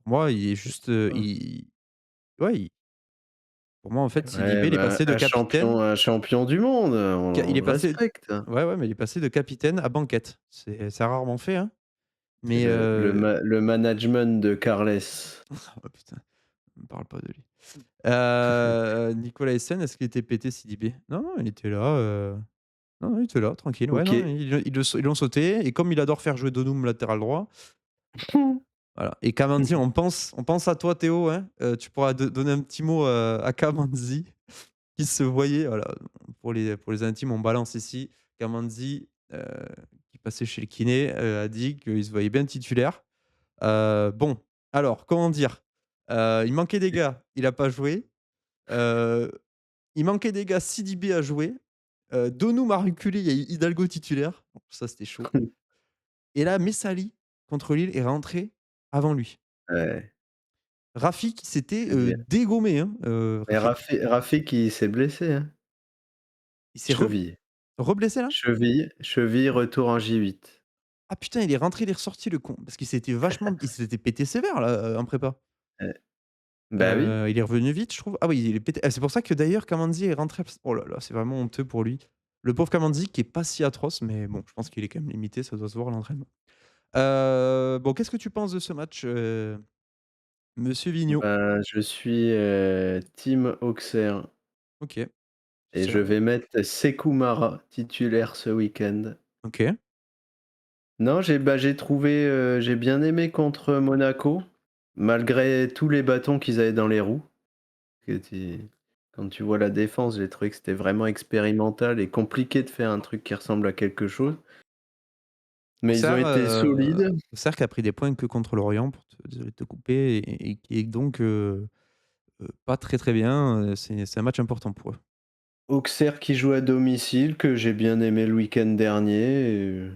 [SPEAKER 1] Moi, il est juste, ouais, pour moi, en fait,
[SPEAKER 2] Ouais,
[SPEAKER 1] Sidibé, il est
[SPEAKER 2] bah,
[SPEAKER 1] passé de capitaine.
[SPEAKER 2] un champion du monde, on
[SPEAKER 1] Il est
[SPEAKER 2] le
[SPEAKER 1] passé
[SPEAKER 2] respecte.
[SPEAKER 1] Ouais, ouais, mais il est passé de capitaine à banquette. C'est rarement fait, hein,
[SPEAKER 2] C'est
[SPEAKER 1] mais
[SPEAKER 2] le management de Carles.
[SPEAKER 1] oh putain, me parle pas de lui. Nicolas Essen, est-ce qu'il était pété Sidibé? Non, non, il était là, non, non, il était là, tranquille. Ouais, non,
[SPEAKER 2] OK.
[SPEAKER 1] ils l'ont sauté et comme il adore faire jouer Donum latéral droit, voilà et Kamanzi, on pense à toi Théo, hein, tu pourras donner un petit mot, à Kamanzi qui se voyait voilà, pour les intimes, on balance ici. Kamanzi, qui passait chez le kiné, a dit qu'il se voyait bien titulaire. Bon, alors comment dire? Il manquait des gars, il a pas joué. Heu, il manquait des gars, Sidibé a joué. Donum a reculé, il y a eu Hidalgo titulaire. Bon, ça c'était chaud et là, Messali contre Lille est rentré avant lui.
[SPEAKER 2] Ouais,
[SPEAKER 1] Rafik s'était,
[SPEAKER 2] c'est bien.
[SPEAKER 1] dégommé, hein,
[SPEAKER 2] Mais
[SPEAKER 1] Rafik.
[SPEAKER 2] Rafik, il s'est blessé, hein?
[SPEAKER 1] Il s'est
[SPEAKER 2] Cheville.
[SPEAKER 1] reblessé là?
[SPEAKER 2] Cheville, retour en J8.
[SPEAKER 1] Ah putain, il est rentré, il est ressorti le con, parce qu'il s'était pété sévère là, en prépa.
[SPEAKER 2] Ouais. Bah oui.
[SPEAKER 1] Il est revenu vite, je trouve. Ah oui, il est pété. C'est pour ça que d'ailleurs Kamanzi est rentré oh là là, c'est vraiment honteux pour lui. Le pauvre Kamanzi qui est pas si atroce, mais bon, je pense qu'il est quand même limité, ça doit se voir à l'entraînement. Bon, qu'est-ce que tu penses de ce match, monsieur Vigneault?
[SPEAKER 2] Je suis, team Auxerre
[SPEAKER 1] OK.
[SPEAKER 2] et
[SPEAKER 1] C'est
[SPEAKER 2] je vais mettre Sékou Mara titulaire ce week-end.
[SPEAKER 1] OK.
[SPEAKER 2] Non, j'ai trouvé, j'ai bien aimé contre Monaco, malgré tous les bâtons qu'ils avaient dans les roues. Que tu Quand tu vois la défense, j'ai trouvé que c'était vraiment expérimental et compliqué de faire un truc qui ressemble à quelque chose. Mais ils ont
[SPEAKER 1] Auxerre,
[SPEAKER 2] été solides.
[SPEAKER 1] Auxerre qui a pris des points que contre Lorient pour te désolé de te couper et qui est donc, pas très, très bien, c'est un match important pour eux.
[SPEAKER 2] Auxerre qui joue à domicile, que j'ai bien aimé le week-end dernier et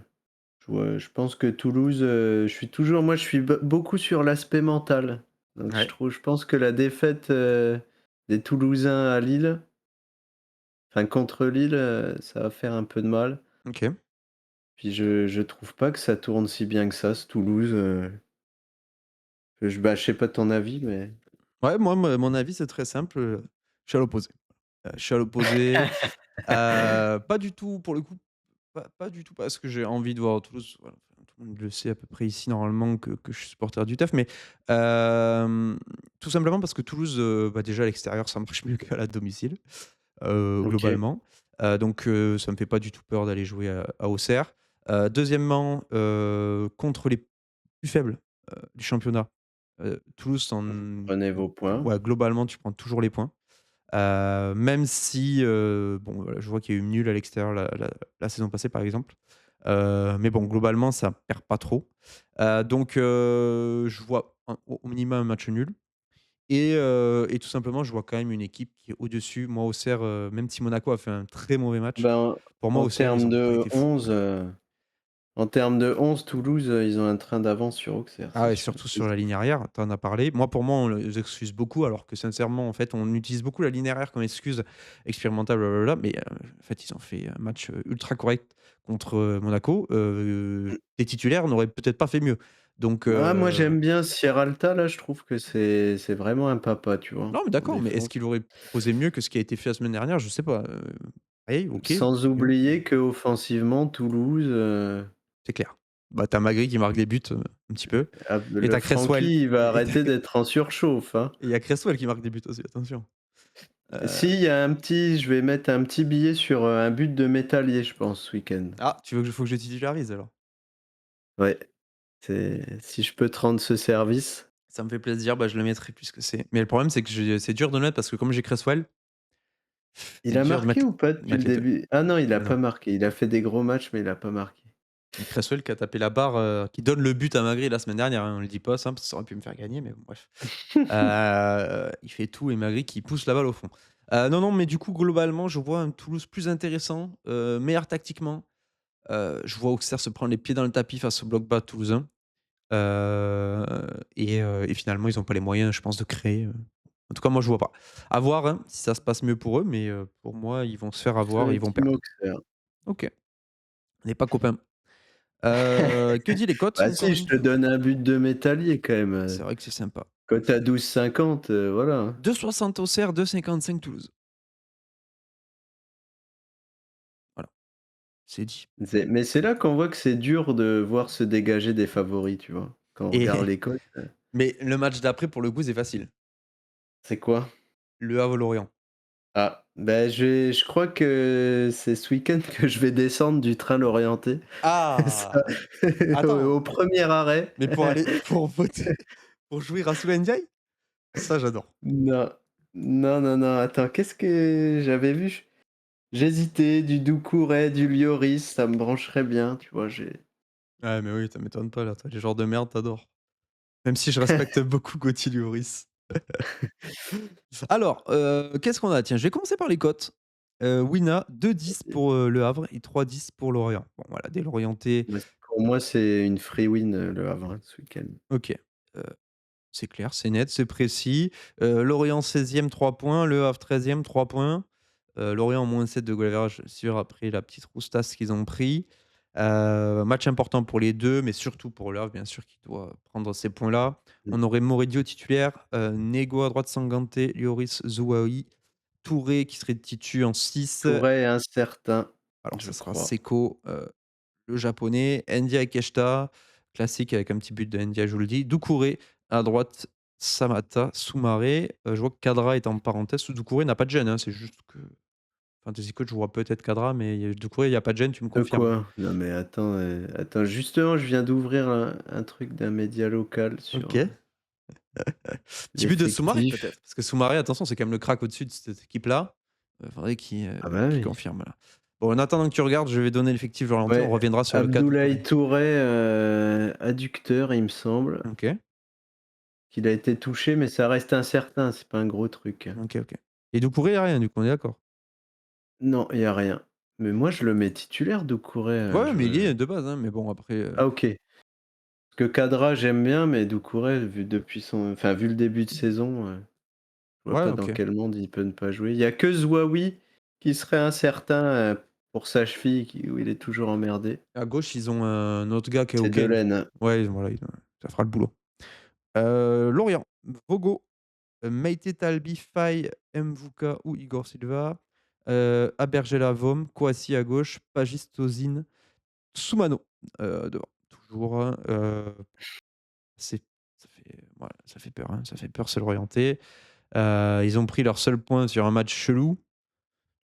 [SPEAKER 2] je pense que Toulouse, je suis beaucoup sur l'aspect mental. Donc
[SPEAKER 1] Ouais.
[SPEAKER 2] je pense que la défaite, des Toulousains à Lille, enfin contre Lille, ça va faire un peu de mal.
[SPEAKER 1] OK.
[SPEAKER 2] Puis je trouve pas que ça tourne si bien que ça, ce Toulouse, je sais pas ton avis, mais
[SPEAKER 1] Ouais, moi, mon avis, c'est très simple, je suis à l'opposé. Je suis à l'opposé, pas du tout pour le coup, pas du tout parce que j'ai envie de voir Toulouse, voilà, enfin, tout le monde le sait à peu près ici normalement que je suis supporter du TEF, mais tout simplement parce que Toulouse, bah, déjà à l'extérieur, ça marche mieux qu'à la domicile,
[SPEAKER 2] OK.
[SPEAKER 1] globalement, donc ça me fait pas du tout peur d'aller jouer à Auxerre. Deuxièmement, contre les plus faibles, du championnat, Toulouse s'en
[SPEAKER 2] Vous prenez vos points.
[SPEAKER 1] ouais, globalement, tu prends toujours les points. Même si, bon, voilà, je vois qu'il y a eu nul à l'extérieur la saison passée, par exemple. Mais bon, globalement, ça perd pas trop. Donc, je vois au minimum un match nul et tout simplement, je vois quand même une équipe qui est au-dessus. Moi, Auxerre, même si Monaco a fait un très mauvais match,
[SPEAKER 2] Ben,
[SPEAKER 1] pour moi,
[SPEAKER 2] en
[SPEAKER 1] Auxerre, ils
[SPEAKER 2] termes
[SPEAKER 1] ont pas
[SPEAKER 2] de
[SPEAKER 1] été fous,
[SPEAKER 2] 11,
[SPEAKER 1] quoi.
[SPEAKER 2] Toulouse, ils ont un train d'avance sur Auxerre,
[SPEAKER 1] Ah
[SPEAKER 2] c'est
[SPEAKER 1] ouais,
[SPEAKER 2] sûr.
[SPEAKER 1] surtout sur la ligne arrière, tu en as parlé. Moi, pour moi, on les excuse beaucoup, alors que sincèrement, en fait, on utilise beaucoup la ligne arrière comme excuse expérimentale, blablabla, mais en fait, ils ont fait un match, ultra correct contre, Monaco.
[SPEAKER 2] Mmh.
[SPEAKER 1] Les titulaires n'auraient peut-être pas fait mieux. Donc
[SPEAKER 2] Ah, moi j'aime bien Sierralta là, je trouve que c'est vraiment un papa, tu vois?
[SPEAKER 1] non, mais
[SPEAKER 2] En
[SPEAKER 1] d'accord, mais est-ce
[SPEAKER 2] défense.
[SPEAKER 1] qu'il aurait proposé mieux que ce qui a été fait la semaine dernière? Je sais pas, oui, OK,
[SPEAKER 2] Sans
[SPEAKER 1] mieux,
[SPEAKER 2] oublier qu'offensivement Toulouse,
[SPEAKER 1] c'est clair. Bah, tu as Magri qui marque des buts, un petit peu et tu
[SPEAKER 2] le
[SPEAKER 1] as Cresswell
[SPEAKER 2] Francky, il va
[SPEAKER 1] et tu
[SPEAKER 2] arrêter d'être en surchauffe, hein.
[SPEAKER 1] il y a Cresswell qui marque des buts aussi, attention.
[SPEAKER 2] Si, il y a je vais mettre un petit billet sur, un but de Métallier, je pense, ce week-end.
[SPEAKER 1] Ah, tu veux que faut que je titularise alors?
[SPEAKER 2] Ouais, c'est si je peux te rendre ce service.
[SPEAKER 1] Ça me fait plaisir, bah, je le mettrai puisque c'est mais le problème, c'est que c'est dur de le mettre parce que comme j'ai Cresswell,
[SPEAKER 2] Il
[SPEAKER 1] c'est
[SPEAKER 2] a
[SPEAKER 1] dur de
[SPEAKER 2] marqué
[SPEAKER 1] mettre
[SPEAKER 2] ou pas depuis le
[SPEAKER 1] les 2.
[SPEAKER 2] début? Ah non, il a
[SPEAKER 1] Mais
[SPEAKER 2] pas
[SPEAKER 1] non.
[SPEAKER 2] marqué. Il a fait des gros matchs, mais il a pas marqué.
[SPEAKER 1] Et Cresswell qui a tapé la barre, qui donne le but à Magri la semaine dernière, hein, on le dit pas ça parce que ça aurait pu me faire gagner, mais bon bref. Il fait tout et Magri qui pousse la balle au fond. Non, non, mais du coup, globalement, je vois un Toulouse plus intéressant, meilleur tactiquement. Je vois Auxerre se prendre les pieds dans le tapis face au bloc bas toulousain. Heu et finalement, ils ont pas les moyens, je pense, de créer, en tout cas, moi, je vois pas. À voir, hein, si ça se passe mieux pour eux, mais pour moi, ils vont se faire avoir et ils vont
[SPEAKER 2] Team
[SPEAKER 1] perdre.
[SPEAKER 2] Auxerre.
[SPEAKER 1] OK, on n'est pas copains. Que dit les cotes,
[SPEAKER 2] Bah
[SPEAKER 1] encore
[SPEAKER 2] si, je
[SPEAKER 1] une
[SPEAKER 2] te
[SPEAKER 1] fois?
[SPEAKER 2] donne un but de Métallier quand même,
[SPEAKER 1] C'est vrai que c'est sympa.
[SPEAKER 2] cote à 12,50, voilà, hein.
[SPEAKER 1] 2,60 Auxerre, 2,55 Toulouse. Voilà, c'est dit.
[SPEAKER 2] Mais c'est là qu'on voit que c'est dur de voir se dégager des favoris, tu vois? Quand on
[SPEAKER 1] Et
[SPEAKER 2] regarde les cotes,
[SPEAKER 1] mais le match d'après, pour le coup, c'est facile.
[SPEAKER 2] C'est quoi?
[SPEAKER 1] Le Havre-Lorient.
[SPEAKER 2] Ah, bah, je crois que c'est ce week-end que je vais descendre du train Lorientais. Ça
[SPEAKER 1] Ah!
[SPEAKER 2] au
[SPEAKER 1] Attends,
[SPEAKER 2] 1er arrêt.
[SPEAKER 1] mais pour aller pour voter pour jouer Rassoul Ndiaye? Ça, j'adore.
[SPEAKER 2] Non. Non, non, non, attends, qu'est-ce que j'avais vu? J'hésitais, du Doucouré, du Lloris, ça me brancherait bien, tu vois? J'ai
[SPEAKER 1] Ouais, mais oui, ça m'étonne pas là, toi les genres de merde, tu adores. Même si je respecte beaucoup Gauthier Lloris. Alors, qu'est-ce qu'on a? Tiens, je vais commencer par les cotes. Wina 2,10 pour, Le Havre et 3,10 pour Lorient. Bon voilà, des Lorientais,
[SPEAKER 2] Bah, pour moi, c'est une free win, Le Havre, hein, ce week-end.
[SPEAKER 1] OK. Heu, c'est clair, c'est net, c'est précis. Lorient 16e 3 points, Le Havre 13e 3 points. Lorient -7 de goal average sûr après la petite roustasse qu'ils ont pris. Match important pour les 2, mais surtout pour Le Havre bien sûr qui doit prendre ces points-là.
[SPEAKER 2] Mmh.
[SPEAKER 1] On aurait Moridio titulaire, Nego à droite, Sanganté, Lloris, Zouaoui, Touré qui serait titu en 6.
[SPEAKER 2] Touré est incertain,
[SPEAKER 1] Alors
[SPEAKER 2] je
[SPEAKER 1] ça sera
[SPEAKER 2] crois.
[SPEAKER 1] Seko, le japonais, Ndiaye Keshta, classique avec un petit but de Ndiaye, je vous le dis. Doucouré à droite, Samatta, Soumaré. Je vois que Kadra est en parenthèse. Doucouré n'a pas de gêne, hein, c'est juste que Fantasy Coach, je vois peut-être Kadra, mais Doucouré, il y a pas de gêne, tu me
[SPEAKER 2] De
[SPEAKER 1] confirmes?
[SPEAKER 2] quoi? Non, mais attends, attends, justement, je viens d'ouvrir un truc d'un média local sur,
[SPEAKER 1] OK. Petit but de Soumaré
[SPEAKER 2] l'effectif.
[SPEAKER 1] peut-être? Parce que Soumaré, attention, c'est quand même le crack au-dessus de cette équipe-là. Faudrait
[SPEAKER 2] Ah bah,
[SPEAKER 1] qu'il
[SPEAKER 2] oui.
[SPEAKER 1] confirme là. Bon, en attendant que tu regardes, je vais donner l'effectif Lorientais, on
[SPEAKER 2] Ouais,
[SPEAKER 1] reviendra sur le cas
[SPEAKER 2] Abdoulaye
[SPEAKER 1] Doucouré.
[SPEAKER 2] Touré, adducteur, il me semble,
[SPEAKER 1] OK,
[SPEAKER 2] qu'il a été touché, mais ça reste incertain, c'est pas un gros truc, hein.
[SPEAKER 1] OK, OK. Et Doucouré, il y a rien du coup, on est d'accord?
[SPEAKER 2] Non, il y a rien. Mais moi, je le mets titulaire, Doucouré,
[SPEAKER 1] Ouais,
[SPEAKER 2] je
[SPEAKER 1] mais il y est de base, hein, mais bon après,
[SPEAKER 2] ah OK. Parce que Kadra, j'aime bien, mais Doucouré, vu le début de saison, je vois
[SPEAKER 1] ouais,
[SPEAKER 2] pas dans
[SPEAKER 1] OK.
[SPEAKER 2] quel monde il peut ne pas jouer. Il y a que Zouaoui qui serait incertain, pour sa cheville où il est toujours emmerdé.
[SPEAKER 1] À gauche, ils ont un autre gars qui est
[SPEAKER 2] C'est
[SPEAKER 1] OK, mais
[SPEAKER 2] Delaine, hein.
[SPEAKER 1] ouais, voilà, ça fera le boulot. Lorient, Vogo, Meïté Talbi, Faye, Mvuka ou Igor Silva, Abergela, Vom, Kouassi à gauche, Pagis, Tozin, Soumano, devant. Toujours, c'est ça fait voilà, ça fait peur, hein, ça fait peur, c'est l'Orientais. Ils ont pris leur seul point sur un match chelou,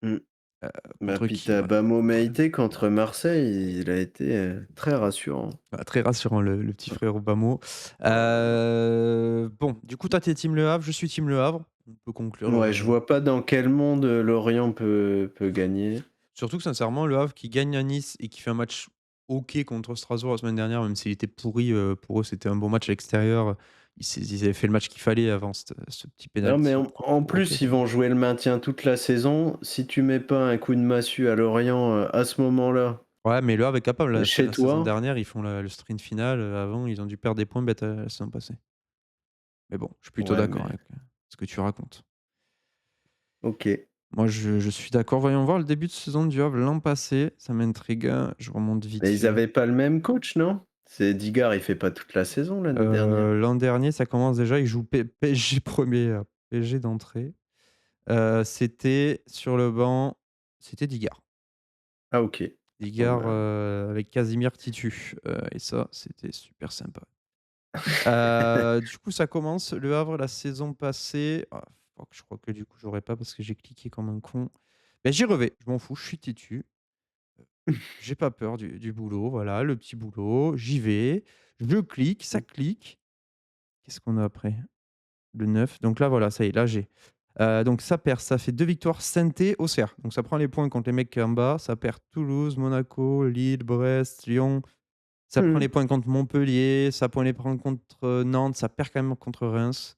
[SPEAKER 2] Mmh. Bah,
[SPEAKER 1] contre
[SPEAKER 2] puis
[SPEAKER 1] qui?
[SPEAKER 2] tu
[SPEAKER 1] Voilà.
[SPEAKER 2] Bamo Meïté contre Marseille, il a été, très rassurant.
[SPEAKER 1] Bah, très rassurant le petit frère Obamo.
[SPEAKER 2] Oh là là.
[SPEAKER 1] Bon, du coup, toi, tu es team Le Havre, je suis team Le Havre. On peut conclure,
[SPEAKER 2] Ouais, je vois pas dans quel monde, Lorient peut gagner.
[SPEAKER 1] surtout que sincèrement, Le Havre qui gagne à Nice et qui fait un match OK contre Strasbourg la semaine dernière, même s'il était pourri, pour eux, c'était un bon match à l'extérieur. Ils avaient fait le match qu'il fallait avant ce petit
[SPEAKER 2] Non, mais
[SPEAKER 1] penalty
[SPEAKER 2] en
[SPEAKER 1] provoqué,
[SPEAKER 2] plus, ils
[SPEAKER 1] quoi.
[SPEAKER 2] vont jouer le maintien toute la saison. Si tu mets pas un coup de massue à Lorient, à ce moment-là,
[SPEAKER 1] Ouais, mais Le Havre est capable, là,
[SPEAKER 2] chez
[SPEAKER 1] la saison
[SPEAKER 2] toi,
[SPEAKER 1] dernière, ils font le sprint final, avant, ils ont dû perdre des points bêtes, la saison passée. Mais bon, je suis plutôt
[SPEAKER 2] ouais,
[SPEAKER 1] d'accord
[SPEAKER 2] mais
[SPEAKER 1] avec, ce que tu racontes.
[SPEAKER 2] OK.
[SPEAKER 1] Moi, je suis d'accord. Voyons voir le début de saison du Havre l'an passé. Ça m'intrigue, hein. Je remonte vite
[SPEAKER 2] Mais ils
[SPEAKER 1] fait.
[SPEAKER 2] avaient pas le même coach, non? C'est Digard, il fait pas toute la saison l'année dernière?
[SPEAKER 1] L'an dernier, ça commence déjà, ils jouent PSG 1er, PSG d'entrée. C'était sur le banc, c'était Digard.
[SPEAKER 2] Ah OK. Bon,
[SPEAKER 1] Digard,
[SPEAKER 2] bah,
[SPEAKER 1] avec Casimir Titu, et ça, c'était super sympa. Du coup, ça commence, Le Havre, la saison passée fuck, je crois que du coup, j'aurais pas parce que j'ai cliqué comme un con. Ben j'y revais, je m'en fous, je suis têtu. J'ai pas peur du boulot, voilà, le petit boulot, j'y vais, je clique, ça clique. Qu'est-ce qu'on a après? Le 9, donc là, voilà, ça y est, là, j'ai. Donc ça perd, ça fait 2 victoires, Saint-Étienne, Auxerre. Donc ça prend les points contre les mecs en bas, ça perd Toulouse, Monaco, Lille, Brest, Lyon. Ça prend
[SPEAKER 2] mmh.
[SPEAKER 1] les points contre Montpellier, ça prend les points contre, Nantes, ça perd quand même contre Reims.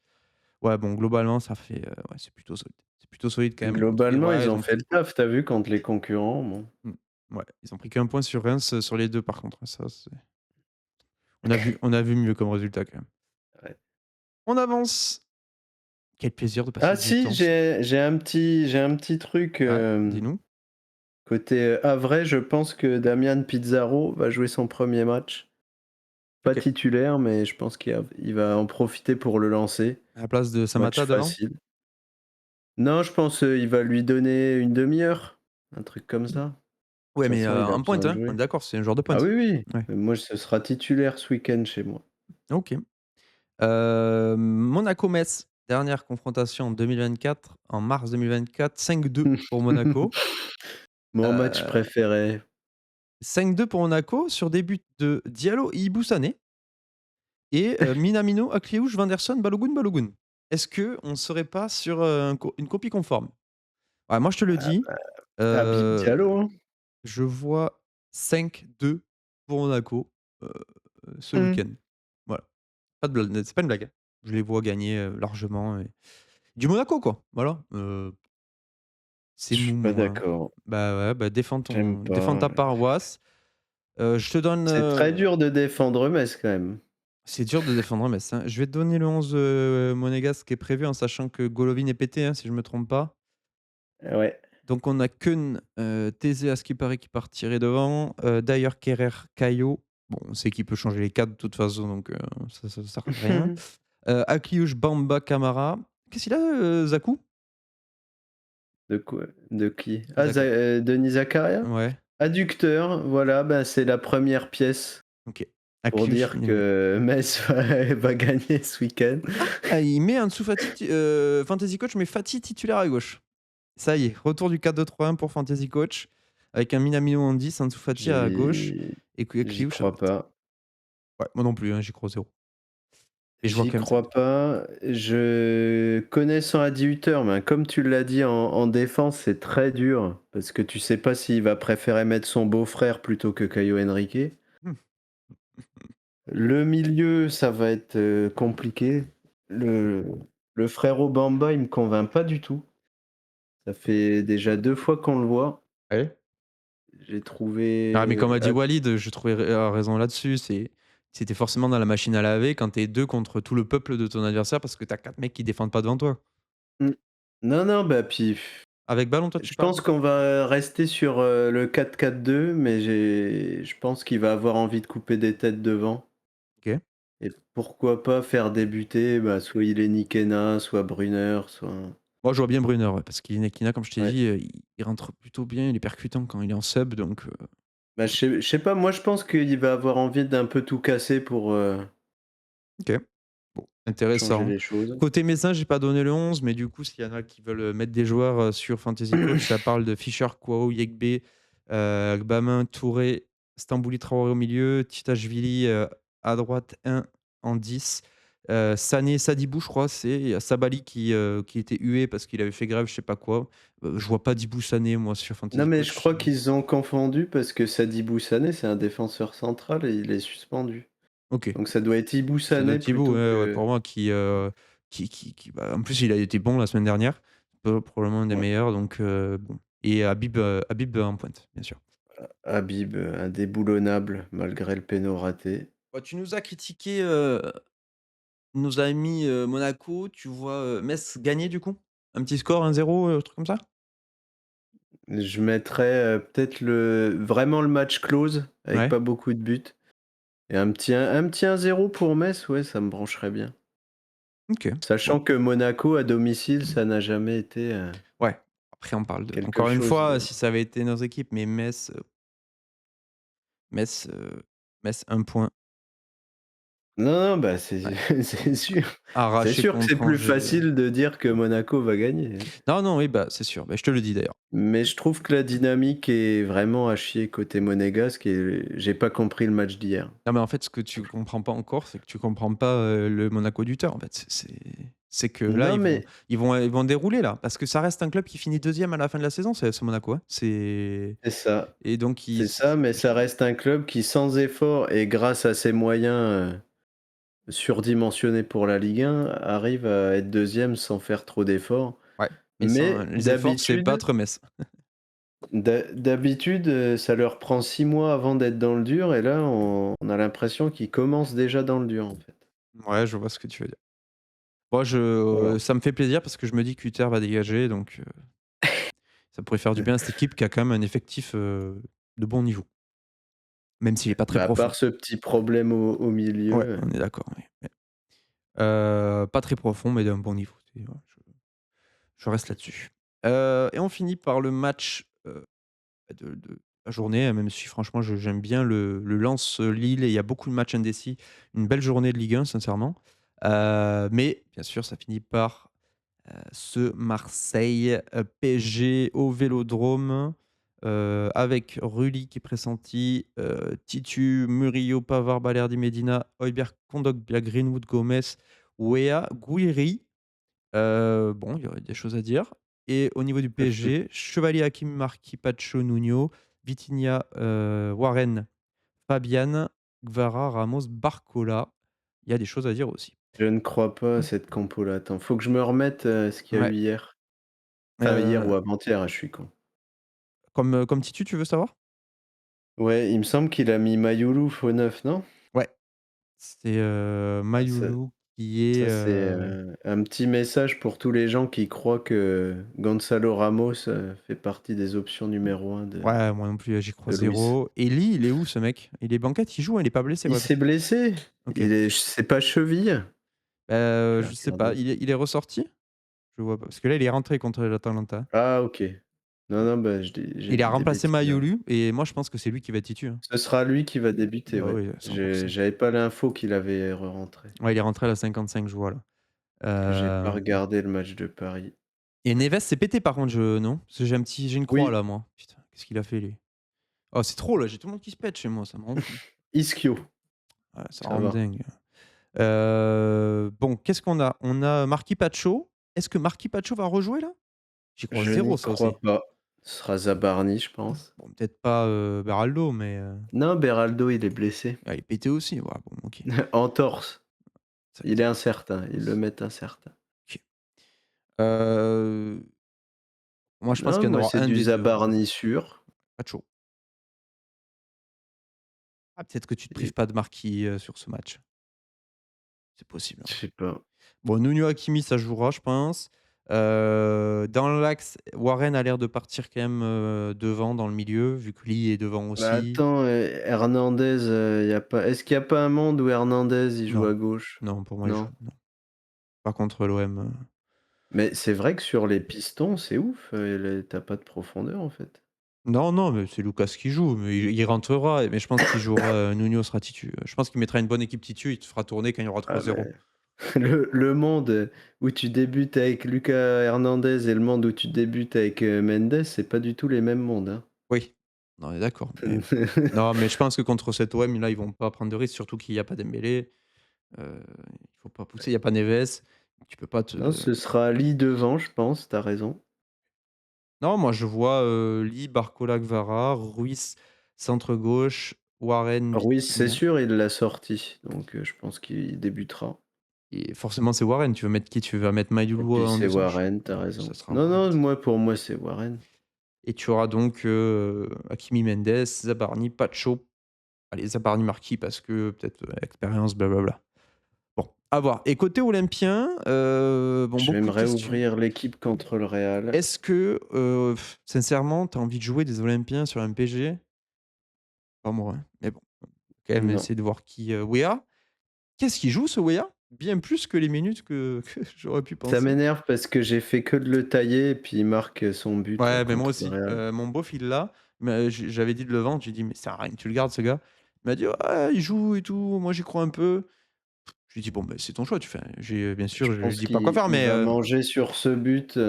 [SPEAKER 1] Ouais, bon, globalement, ça fait, ouais, c'est plutôt solide. C'est plutôt solide quand même.
[SPEAKER 2] Globalement,
[SPEAKER 1] Ouais,
[SPEAKER 2] ils
[SPEAKER 1] ils
[SPEAKER 2] ont
[SPEAKER 1] ont
[SPEAKER 2] fait le taf, tu as vu, contre les concurrents, bon.
[SPEAKER 1] mmh, ouais, ils ont pris qu'1 point sur Reims, sur les 2 par contre, ça, c'est on a vu mieux comme résultat quand même.
[SPEAKER 2] Ouais.
[SPEAKER 1] On avance. Quel plaisir de
[SPEAKER 2] Ah
[SPEAKER 1] passer du
[SPEAKER 2] si,
[SPEAKER 1] temps s
[SPEAKER 2] j'ai un petit truc,
[SPEAKER 1] ah, dis-nous?
[SPEAKER 2] côté, havrais, je pense que Damian Pizarro va jouer son premier match. Pas
[SPEAKER 1] OK.
[SPEAKER 2] titulaire, mais je pense il va en profiter pour le lancer.
[SPEAKER 1] À la place de
[SPEAKER 2] Match
[SPEAKER 1] Samatta devant?
[SPEAKER 2] facile. Non, je pense, il va lui donner une demi-heure, un truc comme ça. De
[SPEAKER 1] Ouais,
[SPEAKER 2] toute
[SPEAKER 1] mais,
[SPEAKER 2] façon, il a
[SPEAKER 1] en pointe,
[SPEAKER 2] besoin de
[SPEAKER 1] hein? On est
[SPEAKER 2] jouer.
[SPEAKER 1] d'accord, c'est un joueur de
[SPEAKER 2] Ah
[SPEAKER 1] pointe?
[SPEAKER 2] oui, oui,
[SPEAKER 1] Ouais.
[SPEAKER 2] moi, ce sera titulaire ce week-end chez moi.
[SPEAKER 1] OK. Monaco-Metz, dernière confrontation en 2024, en mars 2024, 5-2 pour Monaco.
[SPEAKER 2] Mon match
[SPEAKER 1] Heu,
[SPEAKER 2] préféré.
[SPEAKER 1] 5-2 pour Monaco sur des buts de Diallo et Ibou et Minamino, Akliouche, Vanderson, Balogun, Balogun. Est-ce qu'on ne serait pas sur, une copie conforme? Ouais, moi je te le
[SPEAKER 2] Ah
[SPEAKER 1] dis,
[SPEAKER 2] bah, Habib
[SPEAKER 1] heu,
[SPEAKER 2] Diallo, hein.
[SPEAKER 1] je vois 5-2 pour Monaco, heu, ce
[SPEAKER 2] Mmh.
[SPEAKER 1] week-end. Voilà, pas de blague, c'est pas une blague, hein. Je les vois gagner, largement et du Monaco quoi, voilà,
[SPEAKER 2] Je
[SPEAKER 1] c'est
[SPEAKER 2] suis pas
[SPEAKER 1] moumou, hein.
[SPEAKER 2] d'accord.
[SPEAKER 1] Bah, ouais, bah,
[SPEAKER 2] J'aime
[SPEAKER 1] défends
[SPEAKER 2] pas.
[SPEAKER 1] ta paroisse. Je te donne,
[SPEAKER 2] C'est très dur de défendre Metz quand même.
[SPEAKER 1] c'est dur de défendre Metz, hein. Je vais te donner le 11, monégasque qui est prévu en sachant que Golovin est pété, hein, si je me trompe pas.
[SPEAKER 2] Ouais.
[SPEAKER 1] Donc on a Keun, Thésée à ce qui paraît qui partirait devant, Dyer, Kerrer, Caillot. Bon, on sait qu'il peut changer les 4 de toute façon donc ça sert à rien. Akliouche, Bamba, Camara. Qu'est-ce qu'il a, Zakou?
[SPEAKER 2] De quoi? De qui? Ah,
[SPEAKER 1] Zaka
[SPEAKER 2] Denis Zakaria?
[SPEAKER 1] ouais,
[SPEAKER 2] Adducteur, voilà, bah, c'est la première pièce
[SPEAKER 1] OK.
[SPEAKER 2] pour
[SPEAKER 1] Akliouche,
[SPEAKER 2] dire que Metz va gagner ce week-end.
[SPEAKER 1] il met Ansu Fati Fantasy Coach met Fati titulaire à gauche. Ça y est, retour du 4-2-3-1 pour Fantasy Coach avec un Minamino en 10, Ansu Fati à gauche
[SPEAKER 2] J'y
[SPEAKER 1] et
[SPEAKER 2] j'y
[SPEAKER 1] Kliouche à
[SPEAKER 2] crois
[SPEAKER 1] droite.
[SPEAKER 2] pas.
[SPEAKER 1] Ouais, moi non plus, hein, j'y crois 0 et je vois
[SPEAKER 2] J'y
[SPEAKER 1] quand même 5.
[SPEAKER 2] crois pas. Je connaissant Adi Hütter, ben, comme tu l'as dit en défense, c'est très dur parce que tu sais pas s'il va préférer mettre son beau-frère plutôt que Caio Henrique.
[SPEAKER 1] Mmh.
[SPEAKER 2] Le milieu, ça va être, compliqué. Le le frérot Bamba, il me convainc pas du tout. Ça fait déjà 2 fois qu'on le voit.
[SPEAKER 1] Ouais.
[SPEAKER 2] J'ai
[SPEAKER 1] Ah mais comme
[SPEAKER 2] trouvé
[SPEAKER 1] a dit Walid, je trouvais raison là-dessus, c'était forcément dans la machine à laver quand tu es 2 contre tout le peuple de ton adversaire parce que tu as 4 mecs qui défendent pas devant toi.
[SPEAKER 2] mmh. Non, non, bah, puis
[SPEAKER 1] Avec ballon, toi, tu
[SPEAKER 2] je
[SPEAKER 1] parles?
[SPEAKER 2] pense qu'on va rester sur, le 4-4-2, mais je pense qu'il va avoir envie de couper des têtes devant
[SPEAKER 1] OK.
[SPEAKER 2] et pourquoi pas faire débuter, bah, soit Ileny Kena, soit Brunner, soit
[SPEAKER 1] Moi, je vois bien Brunner, ouais, parce qu'Inakina, comme je t'ai
[SPEAKER 2] ouais.
[SPEAKER 1] dit, il rentre plutôt bien, il est percutant quand il est en sub donc
[SPEAKER 2] Bah, je sais pas, moi je pense qu'il va avoir envie d'un peu tout casser
[SPEAKER 1] OK. Bon,
[SPEAKER 2] pour changer
[SPEAKER 1] intéressant.
[SPEAKER 2] les choses.
[SPEAKER 1] Côté médecin, j'ai pas donné le 11, mais du coup, s'il y en a qui veulent, mettre des joueurs, sur Fantasy Coach, ça parle de Fischer, Kouao, Yegbe, Gbamin, Touré, Stambouli Traoré au milieu, Titashvili, à droite, un en 10, Sané, Sadibou, je crois, il y a Sabali qui était hué parce qu'il avait fait grève, je sais pas quoi. Je vois pas Dibou Sané, moi, sur
[SPEAKER 2] Non,
[SPEAKER 1] Fantasy
[SPEAKER 2] mais je
[SPEAKER 1] Coach.
[SPEAKER 2] crois qu'ils ont confondu parce que Sadibou Sané, c'est un défenseur central et il est suspendu.
[SPEAKER 1] OK.
[SPEAKER 2] Donc ça doit être Ibou
[SPEAKER 1] Ça doit
[SPEAKER 2] Sané
[SPEAKER 1] être Thibaut,
[SPEAKER 2] plutôt
[SPEAKER 1] ouais, ouais,
[SPEAKER 2] que
[SPEAKER 1] pour moi en plus il a été bon la semaine dernière, probablement un des
[SPEAKER 2] ouais,
[SPEAKER 1] meilleurs donc bon et Habib, en pointe, bien sûr.
[SPEAKER 2] Habib, indéboulonnable malgré le péno raté.
[SPEAKER 1] Bah, tu nous as critiqué, nos amis, Monaco, tu vois, Metz gagner du coup? Un petit score 1-0, truc comme ça?
[SPEAKER 2] Je mettrais, peut-être vraiment le match close avec
[SPEAKER 1] Ouais,
[SPEAKER 2] pas beaucoup de buts et un petit 1-0 pour Metz, ouais, ça me brancherait bien.
[SPEAKER 1] OK, bon,
[SPEAKER 2] Sachant que Monaco à domicile, ça n'a jamais été,
[SPEAKER 1] ouais, après on parle de
[SPEAKER 2] quelque
[SPEAKER 1] encore une
[SPEAKER 2] chose
[SPEAKER 1] fois,
[SPEAKER 2] de
[SPEAKER 1] si ça avait été nos équipes, mais Metz, Metz 1 point
[SPEAKER 2] non, non, bah, c'est
[SPEAKER 1] ouais,
[SPEAKER 2] c'est sûr. C'est
[SPEAKER 1] arraché
[SPEAKER 2] sûr que c'est
[SPEAKER 1] contre
[SPEAKER 2] plus
[SPEAKER 1] Angers.
[SPEAKER 2] facile de dire que Monaco va gagner, hein.
[SPEAKER 1] Non, non, oui, bah, c'est sûr, bah, je te le dis d'ailleurs.
[SPEAKER 2] Mais je trouve que la dynamique est vraiment à chier côté monégasque et j'ai pas compris le match d'hier.
[SPEAKER 1] Non, mais en fait, ce que tu comprends pas encore, c'est que tu comprends pas, le Monaco du en fait. C'est que là,
[SPEAKER 2] Non, mais
[SPEAKER 1] ils vont dérouler là, parce que ça reste un club qui finit deuxième à la fin de la saison, c'est Monaco, hein.
[SPEAKER 2] c'est ça.
[SPEAKER 1] Et donc ils
[SPEAKER 2] C'est ça, mais ça reste un club qui, sans effort et grâce à ses moyens, surdimensionnés pour la Ligue 1, arrive à être deuxième sans faire trop d'efforts.
[SPEAKER 1] ouais, mais sans
[SPEAKER 2] Mais
[SPEAKER 1] les efforts, c'est battre Metz.
[SPEAKER 2] d'habitude, ça leur prend 6 mois avant d'être dans le dur et là, on a l'impression qu'ils commencent déjà dans le dur, en fait.
[SPEAKER 1] Ouais, je vois ce que tu veux dire. Moi,
[SPEAKER 2] Voilà.
[SPEAKER 1] ça me fait plaisir parce que je me dis qu'Hutter va dégager, donc ça pourrait faire du bien à cette équipe qui a quand même un effectif, de bon niveau, même s'il est pas très
[SPEAKER 2] Bah, à
[SPEAKER 1] profond.
[SPEAKER 2] part ce petit problème au
[SPEAKER 1] Ouais,
[SPEAKER 2] milieu,
[SPEAKER 1] on est d'accord, oui, ouais. Pas très profond, mais d'un bon niveau. Voilà, je reste là-dessus. Et on finit par le match, de la journée, hein, même si franchement j'aime bien le Lens, Lille et il y a beaucoup de matchs indécis. Une belle journée de Ligue 1 sincèrement. Mais bien sûr, ça finit par, ce Marseille, PSG au Vélodrome, avec Rulli qui est pressenti, Titu, Murillo, Pavard, Balerdi, Medina, Højbjerg, Kondogbia, Greenwood, Gomez, Weah, Guiri. Bon, il y aurait des choses à dire et au niveau du PSG, Chevalier, Hakimi, Marquis, Pacho, Nuno, Vitinha, Warren, Fabian, Gvara, Ramos, Barcola. Il y a des choses à dire aussi.
[SPEAKER 2] Je ne crois pas à cette compo-là. Attends, faut que je me remette, ce qu'il y a eu
[SPEAKER 1] Ouais,
[SPEAKER 2] hier. Enfin hier ou
[SPEAKER 1] heu,
[SPEAKER 2] avant-hier, je suis con.
[SPEAKER 1] comme Titu, tu veux savoir?
[SPEAKER 2] Ouais, il me semble qu'il a mis Mayulu faux neuf, non?
[SPEAKER 1] Ouais, c'est,
[SPEAKER 2] Ah ça
[SPEAKER 1] Mayulu qui est,
[SPEAKER 2] ça c'est, un petit message pour tous les gens qui croient que Gonzalo Ramos, fait partie des options numéro un
[SPEAKER 1] ouais, moi non plus, j'y crois
[SPEAKER 2] de Luis.
[SPEAKER 1] zéro. Et Lee, il est où ce mec? Il est banquette, il joue, hein? Il est pas blessé
[SPEAKER 2] Il
[SPEAKER 1] quoi?
[SPEAKER 2] s'est blessé?
[SPEAKER 1] OK.
[SPEAKER 2] Il est c'est pas cheville? Je vais
[SPEAKER 1] Je sais pas,
[SPEAKER 2] regarder.
[SPEAKER 1] il est ressorti? Je vois pas, parce que là, il est rentré contre l'Atalanta.
[SPEAKER 2] Ah OK. Non, non, bah, j'ai
[SPEAKER 1] Il a
[SPEAKER 2] dit des
[SPEAKER 1] remplacé
[SPEAKER 2] bêtises alors.
[SPEAKER 1] Mayolu et moi je pense que c'est lui qui va être titu, hein.
[SPEAKER 2] Ce sera lui qui va débuter,
[SPEAKER 1] Bah
[SPEAKER 2] ouais.
[SPEAKER 1] oui, 100.
[SPEAKER 2] J'avais pas l'info qu'il avait re-rentré.
[SPEAKER 1] Ouais, il est rentré à la 55, je vois là.
[SPEAKER 2] Parce que j'ai pas
[SPEAKER 1] Hem
[SPEAKER 2] regardé le match de Paris.
[SPEAKER 1] et Neves s'est pété par contre, non? Parce que j'ai une croix
[SPEAKER 2] Oui,
[SPEAKER 1] là, moi. Putain, qu'est-ce qu'il a fait lui? Oh, c'est trop là, j'ai tout le monde qui se pète chez moi, ça me rend fou.
[SPEAKER 2] Ischio,
[SPEAKER 1] Ouais, ça
[SPEAKER 2] ça
[SPEAKER 1] rend
[SPEAKER 2] va.
[SPEAKER 1] dingue. Bon, qu'est-ce qu'on a? On a Marquis Pacho. Est-ce que Marquis Pacho va rejouer là? J'y crois
[SPEAKER 2] Je
[SPEAKER 1] zéro
[SPEAKER 2] n'y
[SPEAKER 1] ça aussi.
[SPEAKER 2] crois pas. Ce sera Zabarny, je pense.
[SPEAKER 1] Bon, peut-être pas, Beraldo, mais,
[SPEAKER 2] Non, Beraldo, il est blessé.
[SPEAKER 1] ah, il est pété aussi. Ouais, bon, OK.
[SPEAKER 2] Entorse.
[SPEAKER 1] Ça va
[SPEAKER 2] Il est
[SPEAKER 1] être
[SPEAKER 2] incertain, ils le mettent incertain.
[SPEAKER 1] OK. Heu, Moi je pense
[SPEAKER 2] Non,
[SPEAKER 1] qu'il y en
[SPEAKER 2] moi,
[SPEAKER 1] aura
[SPEAKER 2] c'est
[SPEAKER 1] un
[SPEAKER 2] du
[SPEAKER 1] des 2, hein.
[SPEAKER 2] Zabarny sûr.
[SPEAKER 1] Pacho. Ah, peut-être que tu te
[SPEAKER 2] Et
[SPEAKER 1] prives pas de Marquis, sur ce match. C'est possible,
[SPEAKER 2] je
[SPEAKER 1] hein.
[SPEAKER 2] sais pas.
[SPEAKER 1] Bon, Nuno Hakimi, ça jouera, je pense. Dans l'axe, Warren a l'air de partir quand même, devant dans le milieu, vu que Lee est devant
[SPEAKER 2] Mais
[SPEAKER 1] aussi.
[SPEAKER 2] attends, Hernandez, y a pas est-ce qu'il y a pas un monde où Hernandez, il joue
[SPEAKER 1] Non,
[SPEAKER 2] à gauche?
[SPEAKER 1] non, pour moi, il joue
[SPEAKER 2] Non?
[SPEAKER 1] non. Pas contre l'OM,
[SPEAKER 2] Mais c'est vrai que sur les pistons, c'est ouf, les tu pas de profondeur, en fait.
[SPEAKER 1] Non, non, mais c'est Lucas qui joue, mais il rentrera, mais je pense qu'il jouera, Nuno sera titu. Je pense qu'il mettra une bonne équipe titu, il te fera tourner quand il y aura
[SPEAKER 2] Ah
[SPEAKER 1] 3-0.
[SPEAKER 2] mais le monde, où tu débutes avec Lucas Hernandez et le monde où tu débutes avec, Mendes, c'est pas du tout les mêmes mondes, hein.
[SPEAKER 1] Oui, non, on est d'accord, mais bon. Non, mais je pense que contre cet OM, là, ils vont pas prendre de risques, surtout qu'il y a pas Dembélé. Il faut pas pousser, il y a pas Neves. Tu peux pas te
[SPEAKER 2] Non, ce sera Lee devant, je pense, tu as raison.
[SPEAKER 1] Non, moi je vois, Lee, Barcola, Kvara, Ruiz centre gauche, Warren,
[SPEAKER 2] Ruiz, c'est
[SPEAKER 1] Vitinha
[SPEAKER 2] sûr, il l'a sorti, donc je pense qu'il débutera.
[SPEAKER 1] et forcément c'est Warren. Tu veux mettre qui? Tu vas mettre
[SPEAKER 2] Et
[SPEAKER 1] Maïlou
[SPEAKER 2] puis
[SPEAKER 1] en
[SPEAKER 2] c'est
[SPEAKER 1] deuxième. Ch
[SPEAKER 2] Warren, tu as
[SPEAKER 1] Ouais, ça
[SPEAKER 2] raison.
[SPEAKER 1] sera
[SPEAKER 2] Non,
[SPEAKER 1] encore
[SPEAKER 2] non, moi, pour moi, c'est Warren.
[SPEAKER 1] et tu auras donc, Hakimi, Mendes, Zabarni, Pacho. Allez, Zabarni, Marquis parce que peut-être, expérience blablabla. Bon, à voir et côté olympien, bon
[SPEAKER 2] Je vais
[SPEAKER 1] beaucoup
[SPEAKER 2] me
[SPEAKER 1] de questions.
[SPEAKER 2] réouvrir l'équipe contre le Real.
[SPEAKER 1] Est-ce que, sincèrement, tu as envie de jouer des olympiens sur un PSG? Pas moi, hein, mais bon, quand même
[SPEAKER 2] Non.
[SPEAKER 1] essayer de voir qui, Weah? Qu'est-ce qu'il joue ce Weah? Bien plus que les minutes que j'aurais pu
[SPEAKER 2] Ça
[SPEAKER 1] penser.
[SPEAKER 2] m'énerve parce que j'ai fait que de le tailler et puis il marque, son but là
[SPEAKER 1] Ouais, mais moi
[SPEAKER 2] contre le
[SPEAKER 1] aussi.
[SPEAKER 2] Real.
[SPEAKER 1] Mon beauf, il l'a, mais j'avais dit de le vendre, j'ai dit: «Mais ça sert à rien que tu le gardes ce gars». Il m'a dit: «Ouais, il joue et tout, moi j'y crois un peu». Je lui ai dit: «Bon, ben c'est ton choix, tu fais». Bien
[SPEAKER 2] Je
[SPEAKER 1] sûr, je lui
[SPEAKER 2] pense
[SPEAKER 1] dis pas quoi faire,
[SPEAKER 2] qu'il
[SPEAKER 1] mais
[SPEAKER 2] va manger sur ce but,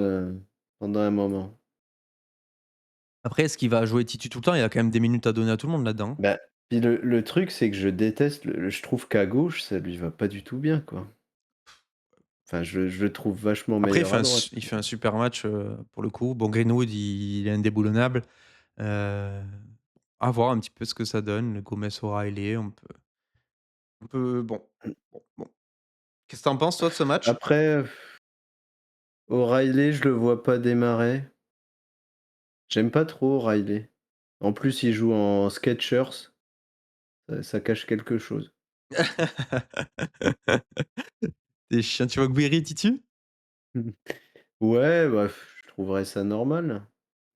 [SPEAKER 2] pendant un moment.
[SPEAKER 1] après est-ce qu'il va jouer titu tout le temps? Il a quand même des minutes à donner à tout le monde là-dedans.
[SPEAKER 2] Bah, puis le truc, c'est que je déteste je trouve qu'à gauche, ça lui va pas du tout bien, quoi. Enfin, je le trouve vachement
[SPEAKER 1] Après
[SPEAKER 2] meilleur à droite.
[SPEAKER 1] il fait un super match, pour le coup. Bon, Greenwood, il est indéboulonnable, heu, à voir un petit peu ce que ça donne. Le Gomez aura ailé, bon,
[SPEAKER 2] Mmh.
[SPEAKER 1] bon. Qu'est-ce que tu en penses toi de ce match?
[SPEAKER 2] Après, O'Reilly, je le vois pas démarrer. J'aime pas trop O'Reilly. En plus, il joue en Skechers, ça cache quelque chose.
[SPEAKER 1] Tu chiant, tu vois Guiri titu?
[SPEAKER 2] Ouais, bah, je trouverais ça normal.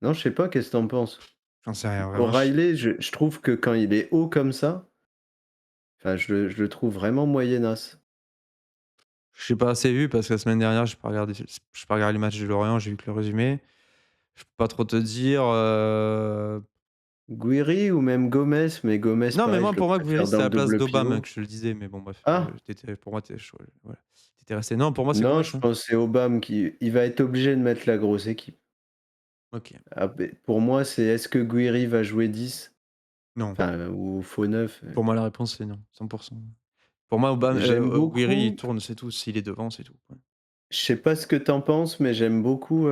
[SPEAKER 2] Non, je sais pas, qu'est-ce que tu penses?
[SPEAKER 1] J'en sais rien vraiment,
[SPEAKER 2] O'Reilly, je trouve que quand il est haut comme ça, enfin, je le trouve vraiment moyenasse.
[SPEAKER 1] j'ai pas assez vu parce que la semaine dernière, j'ai pas regardé les matchs de Lorient, j'ai vu que le résumé. Je peux pas trop te dire,
[SPEAKER 2] Guiri ou même Gomez, mais Gomez,
[SPEAKER 1] Non, mais
[SPEAKER 2] pareil,
[SPEAKER 1] moi,
[SPEAKER 2] je le
[SPEAKER 1] pour moi, Gouiri,
[SPEAKER 2] préfère dans
[SPEAKER 1] c'était à
[SPEAKER 2] le
[SPEAKER 1] la place
[SPEAKER 2] double
[SPEAKER 1] d'Obama
[SPEAKER 2] pivot.
[SPEAKER 1] que je te le disais, mais bon, bref,
[SPEAKER 2] Ah!
[SPEAKER 1] pour moi, voilà, tu resté non, pour moi, c'est
[SPEAKER 2] Non,
[SPEAKER 1] Gomez,
[SPEAKER 2] je
[SPEAKER 1] hein.
[SPEAKER 2] pense que c'est Obama qui il va être obligé de mettre la grosse équipe.
[SPEAKER 1] OK.
[SPEAKER 2] Ah beh, pour moi, c'est est-ce que Guiri va jouer 10?
[SPEAKER 1] Non.
[SPEAKER 2] Enfin, ou faux 9.
[SPEAKER 1] Pour moi, la réponse, c'est non, 100. Pour moi,
[SPEAKER 2] J'aime
[SPEAKER 1] Gouiri, il
[SPEAKER 2] beaucoup,
[SPEAKER 1] tourne, c'est tout. S'il est devant, c'est tout, ouais.
[SPEAKER 2] je sais pas ce que tu en penses, mais j'aime beaucoup,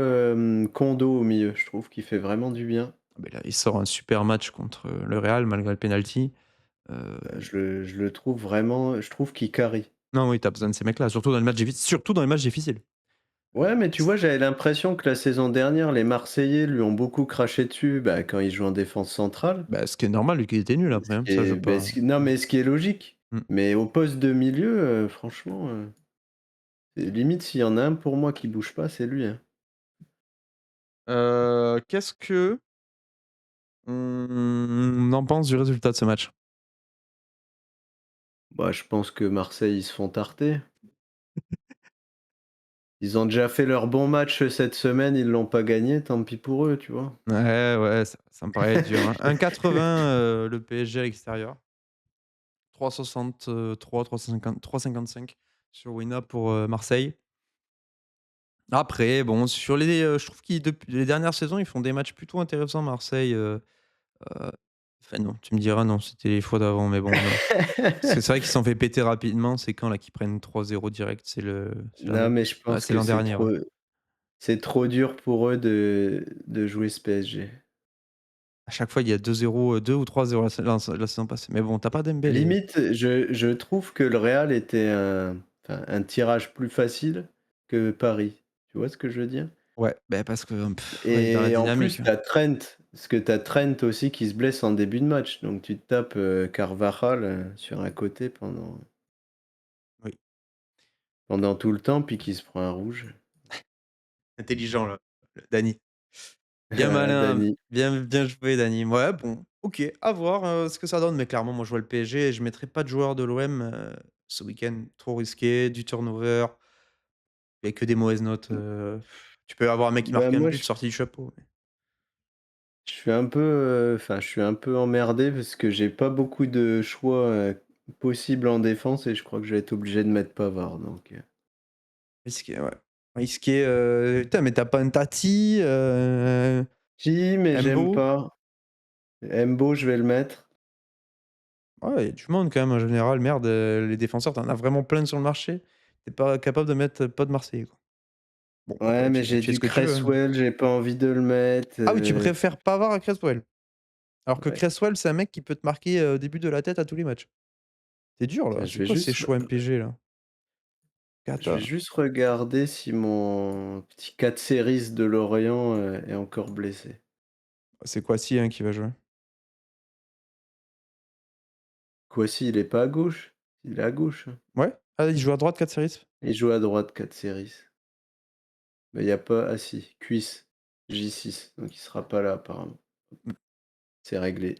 [SPEAKER 2] Kondo au milieu. Je trouve qu'il fait vraiment du bien.
[SPEAKER 1] Ah beh, là, il sort un super match contre, le Real malgré le penalty. Heu,
[SPEAKER 2] Je le trouve vraiment, je trouve qu'il carry.
[SPEAKER 1] non, oui, tu as besoin de ces mecs-là, surtout dans les matchs difficiles.
[SPEAKER 2] Ouais, mais tu
[SPEAKER 1] C
[SPEAKER 2] vois, j'avais l'impression que la saison dernière, les Marseillais lui ont beaucoup craché dessus, bah, quand il joue en défense centrale.
[SPEAKER 1] Bah, ce qui est normal vu qu'il était nul après,
[SPEAKER 2] Ce
[SPEAKER 1] hein,
[SPEAKER 2] qui
[SPEAKER 1] ça je
[SPEAKER 2] est
[SPEAKER 1] veux
[SPEAKER 2] beh,
[SPEAKER 1] pas
[SPEAKER 2] ce qui non, mais ce qui est logique.
[SPEAKER 1] mmh.
[SPEAKER 2] Mais au poste de milieu, franchement, c'est limite s'il y en a un pour moi qui bouge pas, c'est lui, hein.
[SPEAKER 1] Qu'est-ce que on en pense du résultat de ce match?
[SPEAKER 2] Bah, je pense que Marseille, ils se font tarter. Ils ont déjà fait leur bon match, cette semaine, ils l'ont pas gagné, tant pis pour eux, tu vois?
[SPEAKER 1] Ouais, ouais, ça me paraît dur, hein. 1,80, le PSG à l'extérieur. 3,63, 3,55 sur Wina pour, Marseille. Après bon, je trouve qu'ils depuis les dernières saisons, ils font des matchs plutôt intéressants Marseille, heu, enfin non, tu me diras non, c'était les fois d'avant, mais bon, parce que c'est vrai qu'ils s'en fait péter rapidement, c'est quand là qu'ils prennent 3-0 direct? C'est
[SPEAKER 2] Non,
[SPEAKER 1] l'année
[SPEAKER 2] mais je pense
[SPEAKER 1] c'est
[SPEAKER 2] que
[SPEAKER 1] l'an dernier, ouais.
[SPEAKER 2] c'est trop dur pour eux de jouer ce PSG.
[SPEAKER 1] À chaque fois, il y a 2-0, 2 ou 3-0 la saison passée, mais bon, tu as pas Dembélé.
[SPEAKER 2] Limite, je trouve que le Real était un tirage plus facile que Paris. Tu vois ce que je veux dire?
[SPEAKER 1] Ouais, bah, parce que, ouais, dans la
[SPEAKER 2] Et en plus,
[SPEAKER 1] dynamique.
[SPEAKER 2] tu as Trent, parce que tu as Trent aussi qui se blesse en début de match, donc tu te tapes, Carvajal, sur un côté
[SPEAKER 1] Oui,
[SPEAKER 2] pendant tout le temps, puis qui se prend un rouge.
[SPEAKER 1] intelligent le Dani. Bien malin,
[SPEAKER 2] Dani.
[SPEAKER 1] bien joué Dani. Ouais, bon, OK, à voir, ce que ça donne, mais clairement, moi, je vois le PSG et je mettrai pas de joueurs de l'OM, ce week-end. Trop risqué, du turnover et que des mauvaises notes, tu peux avoir un mec qui
[SPEAKER 2] Bah,
[SPEAKER 1] marque un
[SPEAKER 2] moi,
[SPEAKER 1] but sorti du chapeau, mais
[SPEAKER 2] je suis un peu, je suis un peu emmerdé parce que j'ai pas beaucoup de choix, possibles en défense et je crois que je vais être obligé de mettre Pavard, donc
[SPEAKER 1] risqué, ouais. Risqué, putain, mais tu as pas un Tati,
[SPEAKER 2] si, mais j'aime
[SPEAKER 1] Embo?
[SPEAKER 2] pas. Embo, je vais le mettre.
[SPEAKER 1] Ouais, il y a du monde quand même en général. Merde, les défenseurs, tu en as vraiment plein sur le marché. Tu es pas capable de mettre pas de Marseillais, quoi. Bon,
[SPEAKER 2] Ouais,
[SPEAKER 1] après
[SPEAKER 2] mais j'ai
[SPEAKER 1] tu fais ce
[SPEAKER 2] du
[SPEAKER 1] que tu veux, hein.
[SPEAKER 2] Cresswell, j'ai pas envie de le mettre,
[SPEAKER 1] Ah oui, tu préfères Pavard à Cresswell? Alors que
[SPEAKER 2] ouais.
[SPEAKER 1] Cresswell, c'est un mec qui peut te marquer, au début de la tête à tous les matchs. C'est dur là,
[SPEAKER 2] Tiens,
[SPEAKER 1] c'est quoi ces choix MPG là?
[SPEAKER 2] je vais
[SPEAKER 1] Cata.
[SPEAKER 2] juste regarder si mon petit Caceres de Lorient, est encore blessé.
[SPEAKER 1] C'est Kwasi, hein, qui va jouer.
[SPEAKER 2] Kouassi, il est pas à gauche? Il est à gauche, hein.
[SPEAKER 1] Ouais? Ah, il joue à droite, Katseris?
[SPEAKER 2] Il joue à droite, Caceres. Mais il y a pas, ah si, Cuisse, J6, donc il sera pas là apparemment.
[SPEAKER 1] Mmh,
[SPEAKER 2] C'est réglé.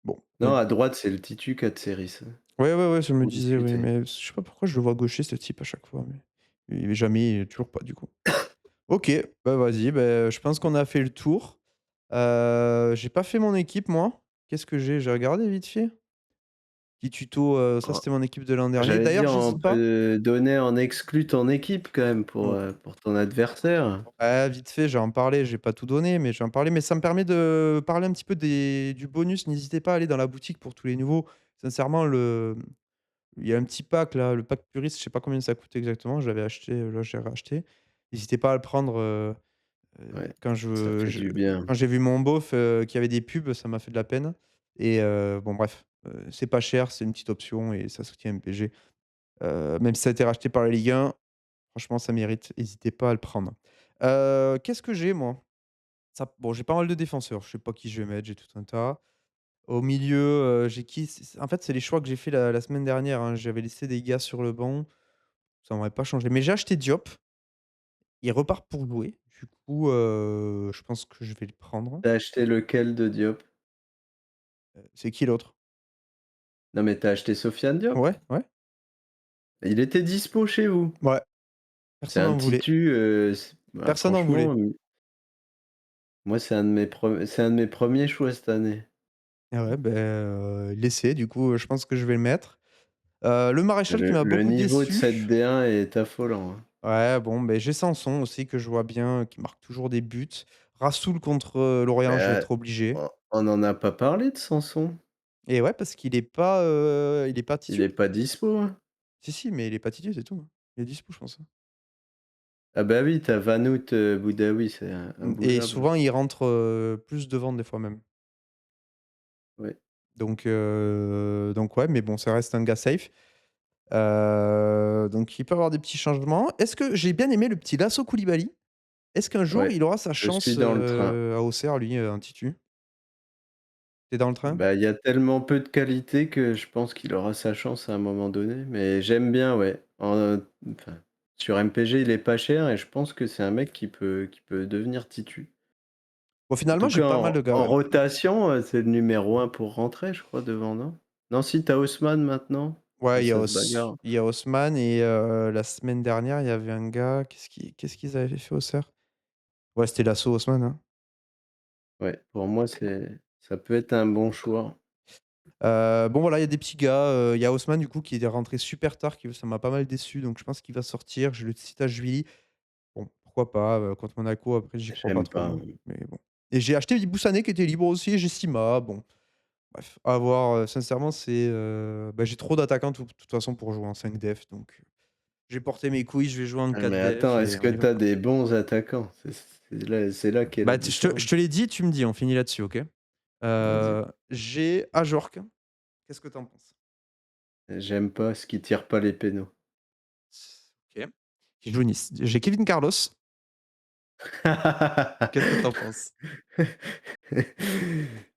[SPEAKER 1] bon,
[SPEAKER 2] Non, à droite, c'est le Titu Caceres, hein.
[SPEAKER 1] ouais, ouais, ouais, je me
[SPEAKER 2] Trop
[SPEAKER 1] disais, oui,
[SPEAKER 2] discuté.
[SPEAKER 1] mais je sais pas pourquoi je le vois gaucher ce type à chaque fois, mais jamais, toujours pas du coup. OK, bah, vas-y, bah, je pense qu'on a fait le tour. J'ai pas fait mon équipe moi. Qu'est-ce que j'ai? J'ai regardé vite fait. Petit tuto, ça
[SPEAKER 2] Oh,
[SPEAKER 1] c'était mon équipe de l'an dernier.
[SPEAKER 2] j'allais
[SPEAKER 1] D'ailleurs,
[SPEAKER 2] dire, on
[SPEAKER 1] j'hésite pas.
[SPEAKER 2] peut donner en exclu ton équipe quand même
[SPEAKER 1] Mmh,
[SPEAKER 2] pour ton adversaire.
[SPEAKER 1] ouais, vite fait, j'ai en parlé, j'ai pas tout donné, mais j'ai en parlé, mais ça me permet de parler un petit peu du bonus. N'hésitez pas à aller dans la boutique pour tous les nouveaux. Sincèrement, il y a un petit pack là, le pack puriste, je sais pas combien ça coûte exactement, je l'avais acheté, là j'ai racheté. N'hésitez pas à le prendre,
[SPEAKER 2] Ouais,
[SPEAKER 1] quand
[SPEAKER 2] ça fait du bien.
[SPEAKER 1] quand j'ai vu mon beauf, qu'il y avait des pubs, ça m'a fait de la peine et bon bref, c'est pas cher, c'est une petite option et ça soutient MPG. Même si ça a été racheté par la Ligue 1, franchement ça mérite, hésitez pas à le prendre. Qu'est-ce que j'ai moi? Ça bon, j'ai pas mal de défenseurs, je sais pas qui je vais mettre, j'ai tout un tas. Au milieu, j'ai qui? En fait, c'est les choix que j'ai fait la semaine dernière, hein. J'avais laissé des gars sur le banc, ça m'aurait pas changé. Mais j'ai acheté Diop, il repart pour jouer. Du coup, je pense que je vais le prendre.
[SPEAKER 2] Tu as acheté lequel de Diop?
[SPEAKER 1] C'est qui l'autre?
[SPEAKER 2] Non, mais tu as acheté Sofiane Diop?
[SPEAKER 1] Ouais, ouais,
[SPEAKER 2] Il était dispo chez vous?
[SPEAKER 1] ouais,
[SPEAKER 2] C'est
[SPEAKER 1] personne
[SPEAKER 2] un
[SPEAKER 1] n'en voulait.
[SPEAKER 2] titu, c bah,
[SPEAKER 1] Personne n'en
[SPEAKER 2] franchement,
[SPEAKER 1] voulait.
[SPEAKER 2] Moi, c'est un de mes premiers choix cette année.
[SPEAKER 1] Et ouais, beh, l'essai du coup, je pense que je vais le mettre. Le maréchal qui m'a
[SPEAKER 2] Le
[SPEAKER 1] beaucoup
[SPEAKER 2] niveau de cette
[SPEAKER 1] déçu.
[SPEAKER 2] D1 est affolant, hein.
[SPEAKER 1] Ouais, bon, beh, j'ai Sanson aussi que je vois bien, qui marque toujours des buts. Rassoul contre, Lorient, je vais
[SPEAKER 2] Bah,
[SPEAKER 1] être obligé.
[SPEAKER 2] on en a pas parlé de Sanson.
[SPEAKER 1] Et ouais, parce qu'il est pas
[SPEAKER 2] Il est
[SPEAKER 1] titu.
[SPEAKER 2] pas dispo, hein.
[SPEAKER 1] Si, si, mais il est pas titu, c'est tout, hein. Il est dispo, je pense, hein.
[SPEAKER 2] Ah bah oui, tu as Vanout, Boudaoui, c'est
[SPEAKER 1] Et
[SPEAKER 2] imbougeable.
[SPEAKER 1] souvent, il rentre, plus devant des fois même.
[SPEAKER 2] Ouais,
[SPEAKER 1] Donc ouais, mais bon, ça reste un gars safe. Donc il peut avoir des petits changements. Est-ce que j'ai bien aimé le petit Lasso Koulibaly. Est-ce qu'un jour,
[SPEAKER 2] ouais,
[SPEAKER 1] il aura sa
[SPEAKER 2] je suis
[SPEAKER 1] chance,
[SPEAKER 2] dans le train.
[SPEAKER 1] à Auxerre, lui, un titu? Tu dans le train?
[SPEAKER 2] Bah, il y a tellement peu de qualité que je pense qu'il aura sa chance à un moment donné, mais j'aime bien, ouais. Enfin, sur MPG, il est pas cher et je pense que c'est un mec qui peut devenir titu.
[SPEAKER 1] Bon,
[SPEAKER 2] En
[SPEAKER 1] finalement,
[SPEAKER 2] tout
[SPEAKER 1] j'ai
[SPEAKER 2] cas,
[SPEAKER 1] pas mal de gars,
[SPEAKER 2] en
[SPEAKER 1] ouais.
[SPEAKER 2] rotation, c'est le numéro un pour rentrer, je crois, devant, non? Non, si, tu as Haussmann maintenant, mais
[SPEAKER 1] Ouais,
[SPEAKER 2] ça se bagarre.
[SPEAKER 1] Il y a Haussmann et la semaine dernière, il y avait un gars, qu'est-ce qu'ils avaient fait, Auxerre? Ouais, c'était Lasso Haussmann, hein.
[SPEAKER 2] Ouais, pour moi, ça peut être un bon choix.
[SPEAKER 1] Bon, voilà, il y a des petits gars, il y a Haussmann, du coup, qui est rentré super tard, qui ça m'a pas mal déçu, donc je pense qu'il va sortir. J'ai le Tite. Bon, pourquoi pas, contre Monaco, après, j'y crois pas
[SPEAKER 2] J'aime pas,
[SPEAKER 1] trop,
[SPEAKER 2] hein.
[SPEAKER 1] mais bon. Et j'ai acheté Ibou qui était libre aussi, et j'ai Sima, bon, bref, à voir, sincèrement, bah, j'ai trop d'attaquants de toute façon pour jouer en 5 def, donc j'ai porté mes couilles, je vais jouer en
[SPEAKER 2] Ah
[SPEAKER 1] 4
[SPEAKER 2] mais
[SPEAKER 1] def
[SPEAKER 2] attends,
[SPEAKER 1] et
[SPEAKER 2] est-ce que
[SPEAKER 1] on y
[SPEAKER 2] tu
[SPEAKER 1] va,
[SPEAKER 2] as
[SPEAKER 1] quoi.
[SPEAKER 2] des bons attaquants? C'est là qu'est la
[SPEAKER 1] Bah,
[SPEAKER 2] différence.
[SPEAKER 1] je te l'ai dit, tu me dis, on finit là-dessus, OK?
[SPEAKER 2] Vas-y.
[SPEAKER 1] J'ai Ajorc, qu'est-ce que tu en penses?
[SPEAKER 2] J'aime pas ce qui tire pas les pénaux.
[SPEAKER 1] OK. Qui joue Nice. J'ai Kevin Carlos, qu'est-ce que tu en penses?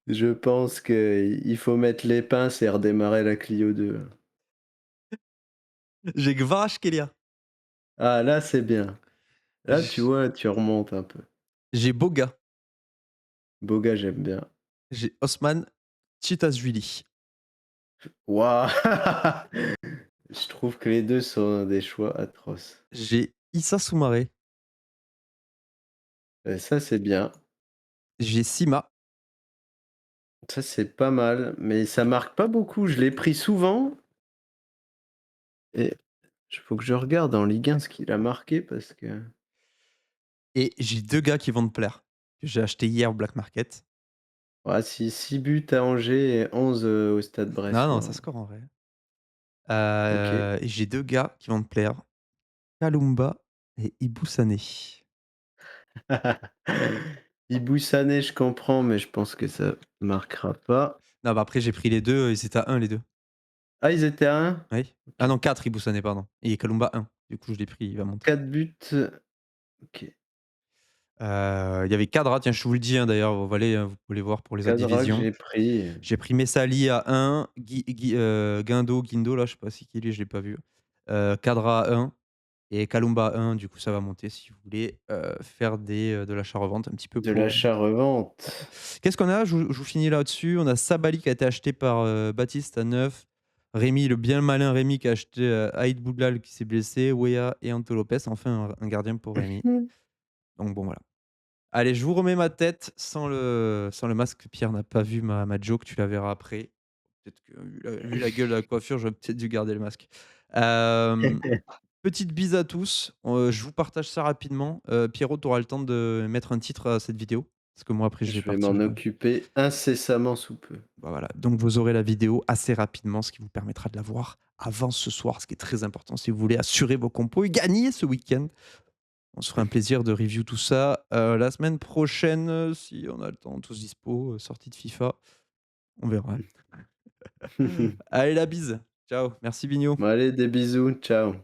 [SPEAKER 2] Je pense qu'il faut mettre les pinces et redémarrer la Clio 2.
[SPEAKER 1] J'ai Kvaratskhelia.
[SPEAKER 2] Ah là, c'est bien. Là, tu
[SPEAKER 1] J
[SPEAKER 2] vois, tu remontes un peu.
[SPEAKER 1] j'ai Boga.
[SPEAKER 2] Boga, j'aime bien.
[SPEAKER 1] J'ai Osman Tchitasvili.
[SPEAKER 2] Waouh! Je trouve que les 2 sont des choix atroces.
[SPEAKER 1] J'ai Issa Soumaré.
[SPEAKER 2] Ça, c'est bien.
[SPEAKER 1] J'ai Sima.
[SPEAKER 2] Ça, c'est pas mal, mais ça marque pas beaucoup. Je l'ai pris souvent et il faut que je regarde en Ligue 1 ce qu'il a marqué parce que
[SPEAKER 1] Et j'ai 2 gars qui vont te plaire, que j'ai acheté hier au Black Market.
[SPEAKER 2] ouais, si 6 buts à Angers et 11 au Stade
[SPEAKER 1] Non, non,
[SPEAKER 2] Brestois.
[SPEAKER 1] ça score en vrai.
[SPEAKER 2] OK.
[SPEAKER 1] Et j'ai 2 gars qui vont te plaire, Kalumba et Ibou Sané.
[SPEAKER 2] Ibou Sané, je comprends, mais je pense que ça marquera pas.
[SPEAKER 1] Non, bah, après j'ai pris les 2, ils étaient à 1 les 2.
[SPEAKER 2] Ah, ils étaient à 1?
[SPEAKER 1] Oui. Ah
[SPEAKER 2] OK.
[SPEAKER 1] non, 4 Ibou Sané, pardon, et Kalumba 1. Du coup, je l'ai pris, il va monter.
[SPEAKER 2] 4 buts, OK.
[SPEAKER 1] Il y avait Kadra, tiens, je vous le dis, hein, d'ailleurs, vous pouvez les voir pour les autres
[SPEAKER 2] Cadra que
[SPEAKER 1] divisions.
[SPEAKER 2] j'ai pris.
[SPEAKER 1] J'ai pris Messali à 1, Guindo là, je sais pas c'est qui lui, je l'ai pas vu. Kadra à 1 et Kalumba à 1, du coup ça va monter si vous voulez, faire de l'achat-revente un petit peu
[SPEAKER 2] De
[SPEAKER 1] pour,
[SPEAKER 2] l'achat-revente.
[SPEAKER 1] qu'est-ce qu'on a? Je vous finis là-dessus. On a Sabali qui a été acheté par, Baptiste à 9. Rémi, le bien malin Rémi qui a acheté, Aïd Bouglal qui s'est blessé, Weah et Anto Lopez, enfin un gardien pour Rémi. Donc bon, voilà. Allez, je vous remets ma tête sans le masque. Pierre n'a pas vu ma joke, tu la verras après. Peut-être que vu la gueule de la coiffure, j'aurais peut-être dû garder le masque. Hem, Petite bise à tous, je vous partage ça rapidement. Pierrot, tu auras le temps de mettre un titre à cette vidéo, parce que moi après je vais
[SPEAKER 2] Je vais
[SPEAKER 1] partir,
[SPEAKER 2] m'en occuper incessamment sous peu.
[SPEAKER 1] bah, voilà, donc vous aurez la vidéo assez rapidement, ce qui vous permettra de la voir avant ce soir, ce qui est très important si vous voulez assurer vos compos et gagner ce week-end. On se fera un plaisir de review tout ça, la semaine prochaine, si on a le temps, tous dispo, sortie de FIFA, on verra. Allez la bise. Ciao, merci Vigno.
[SPEAKER 2] Bon allez, des bisous, ciao.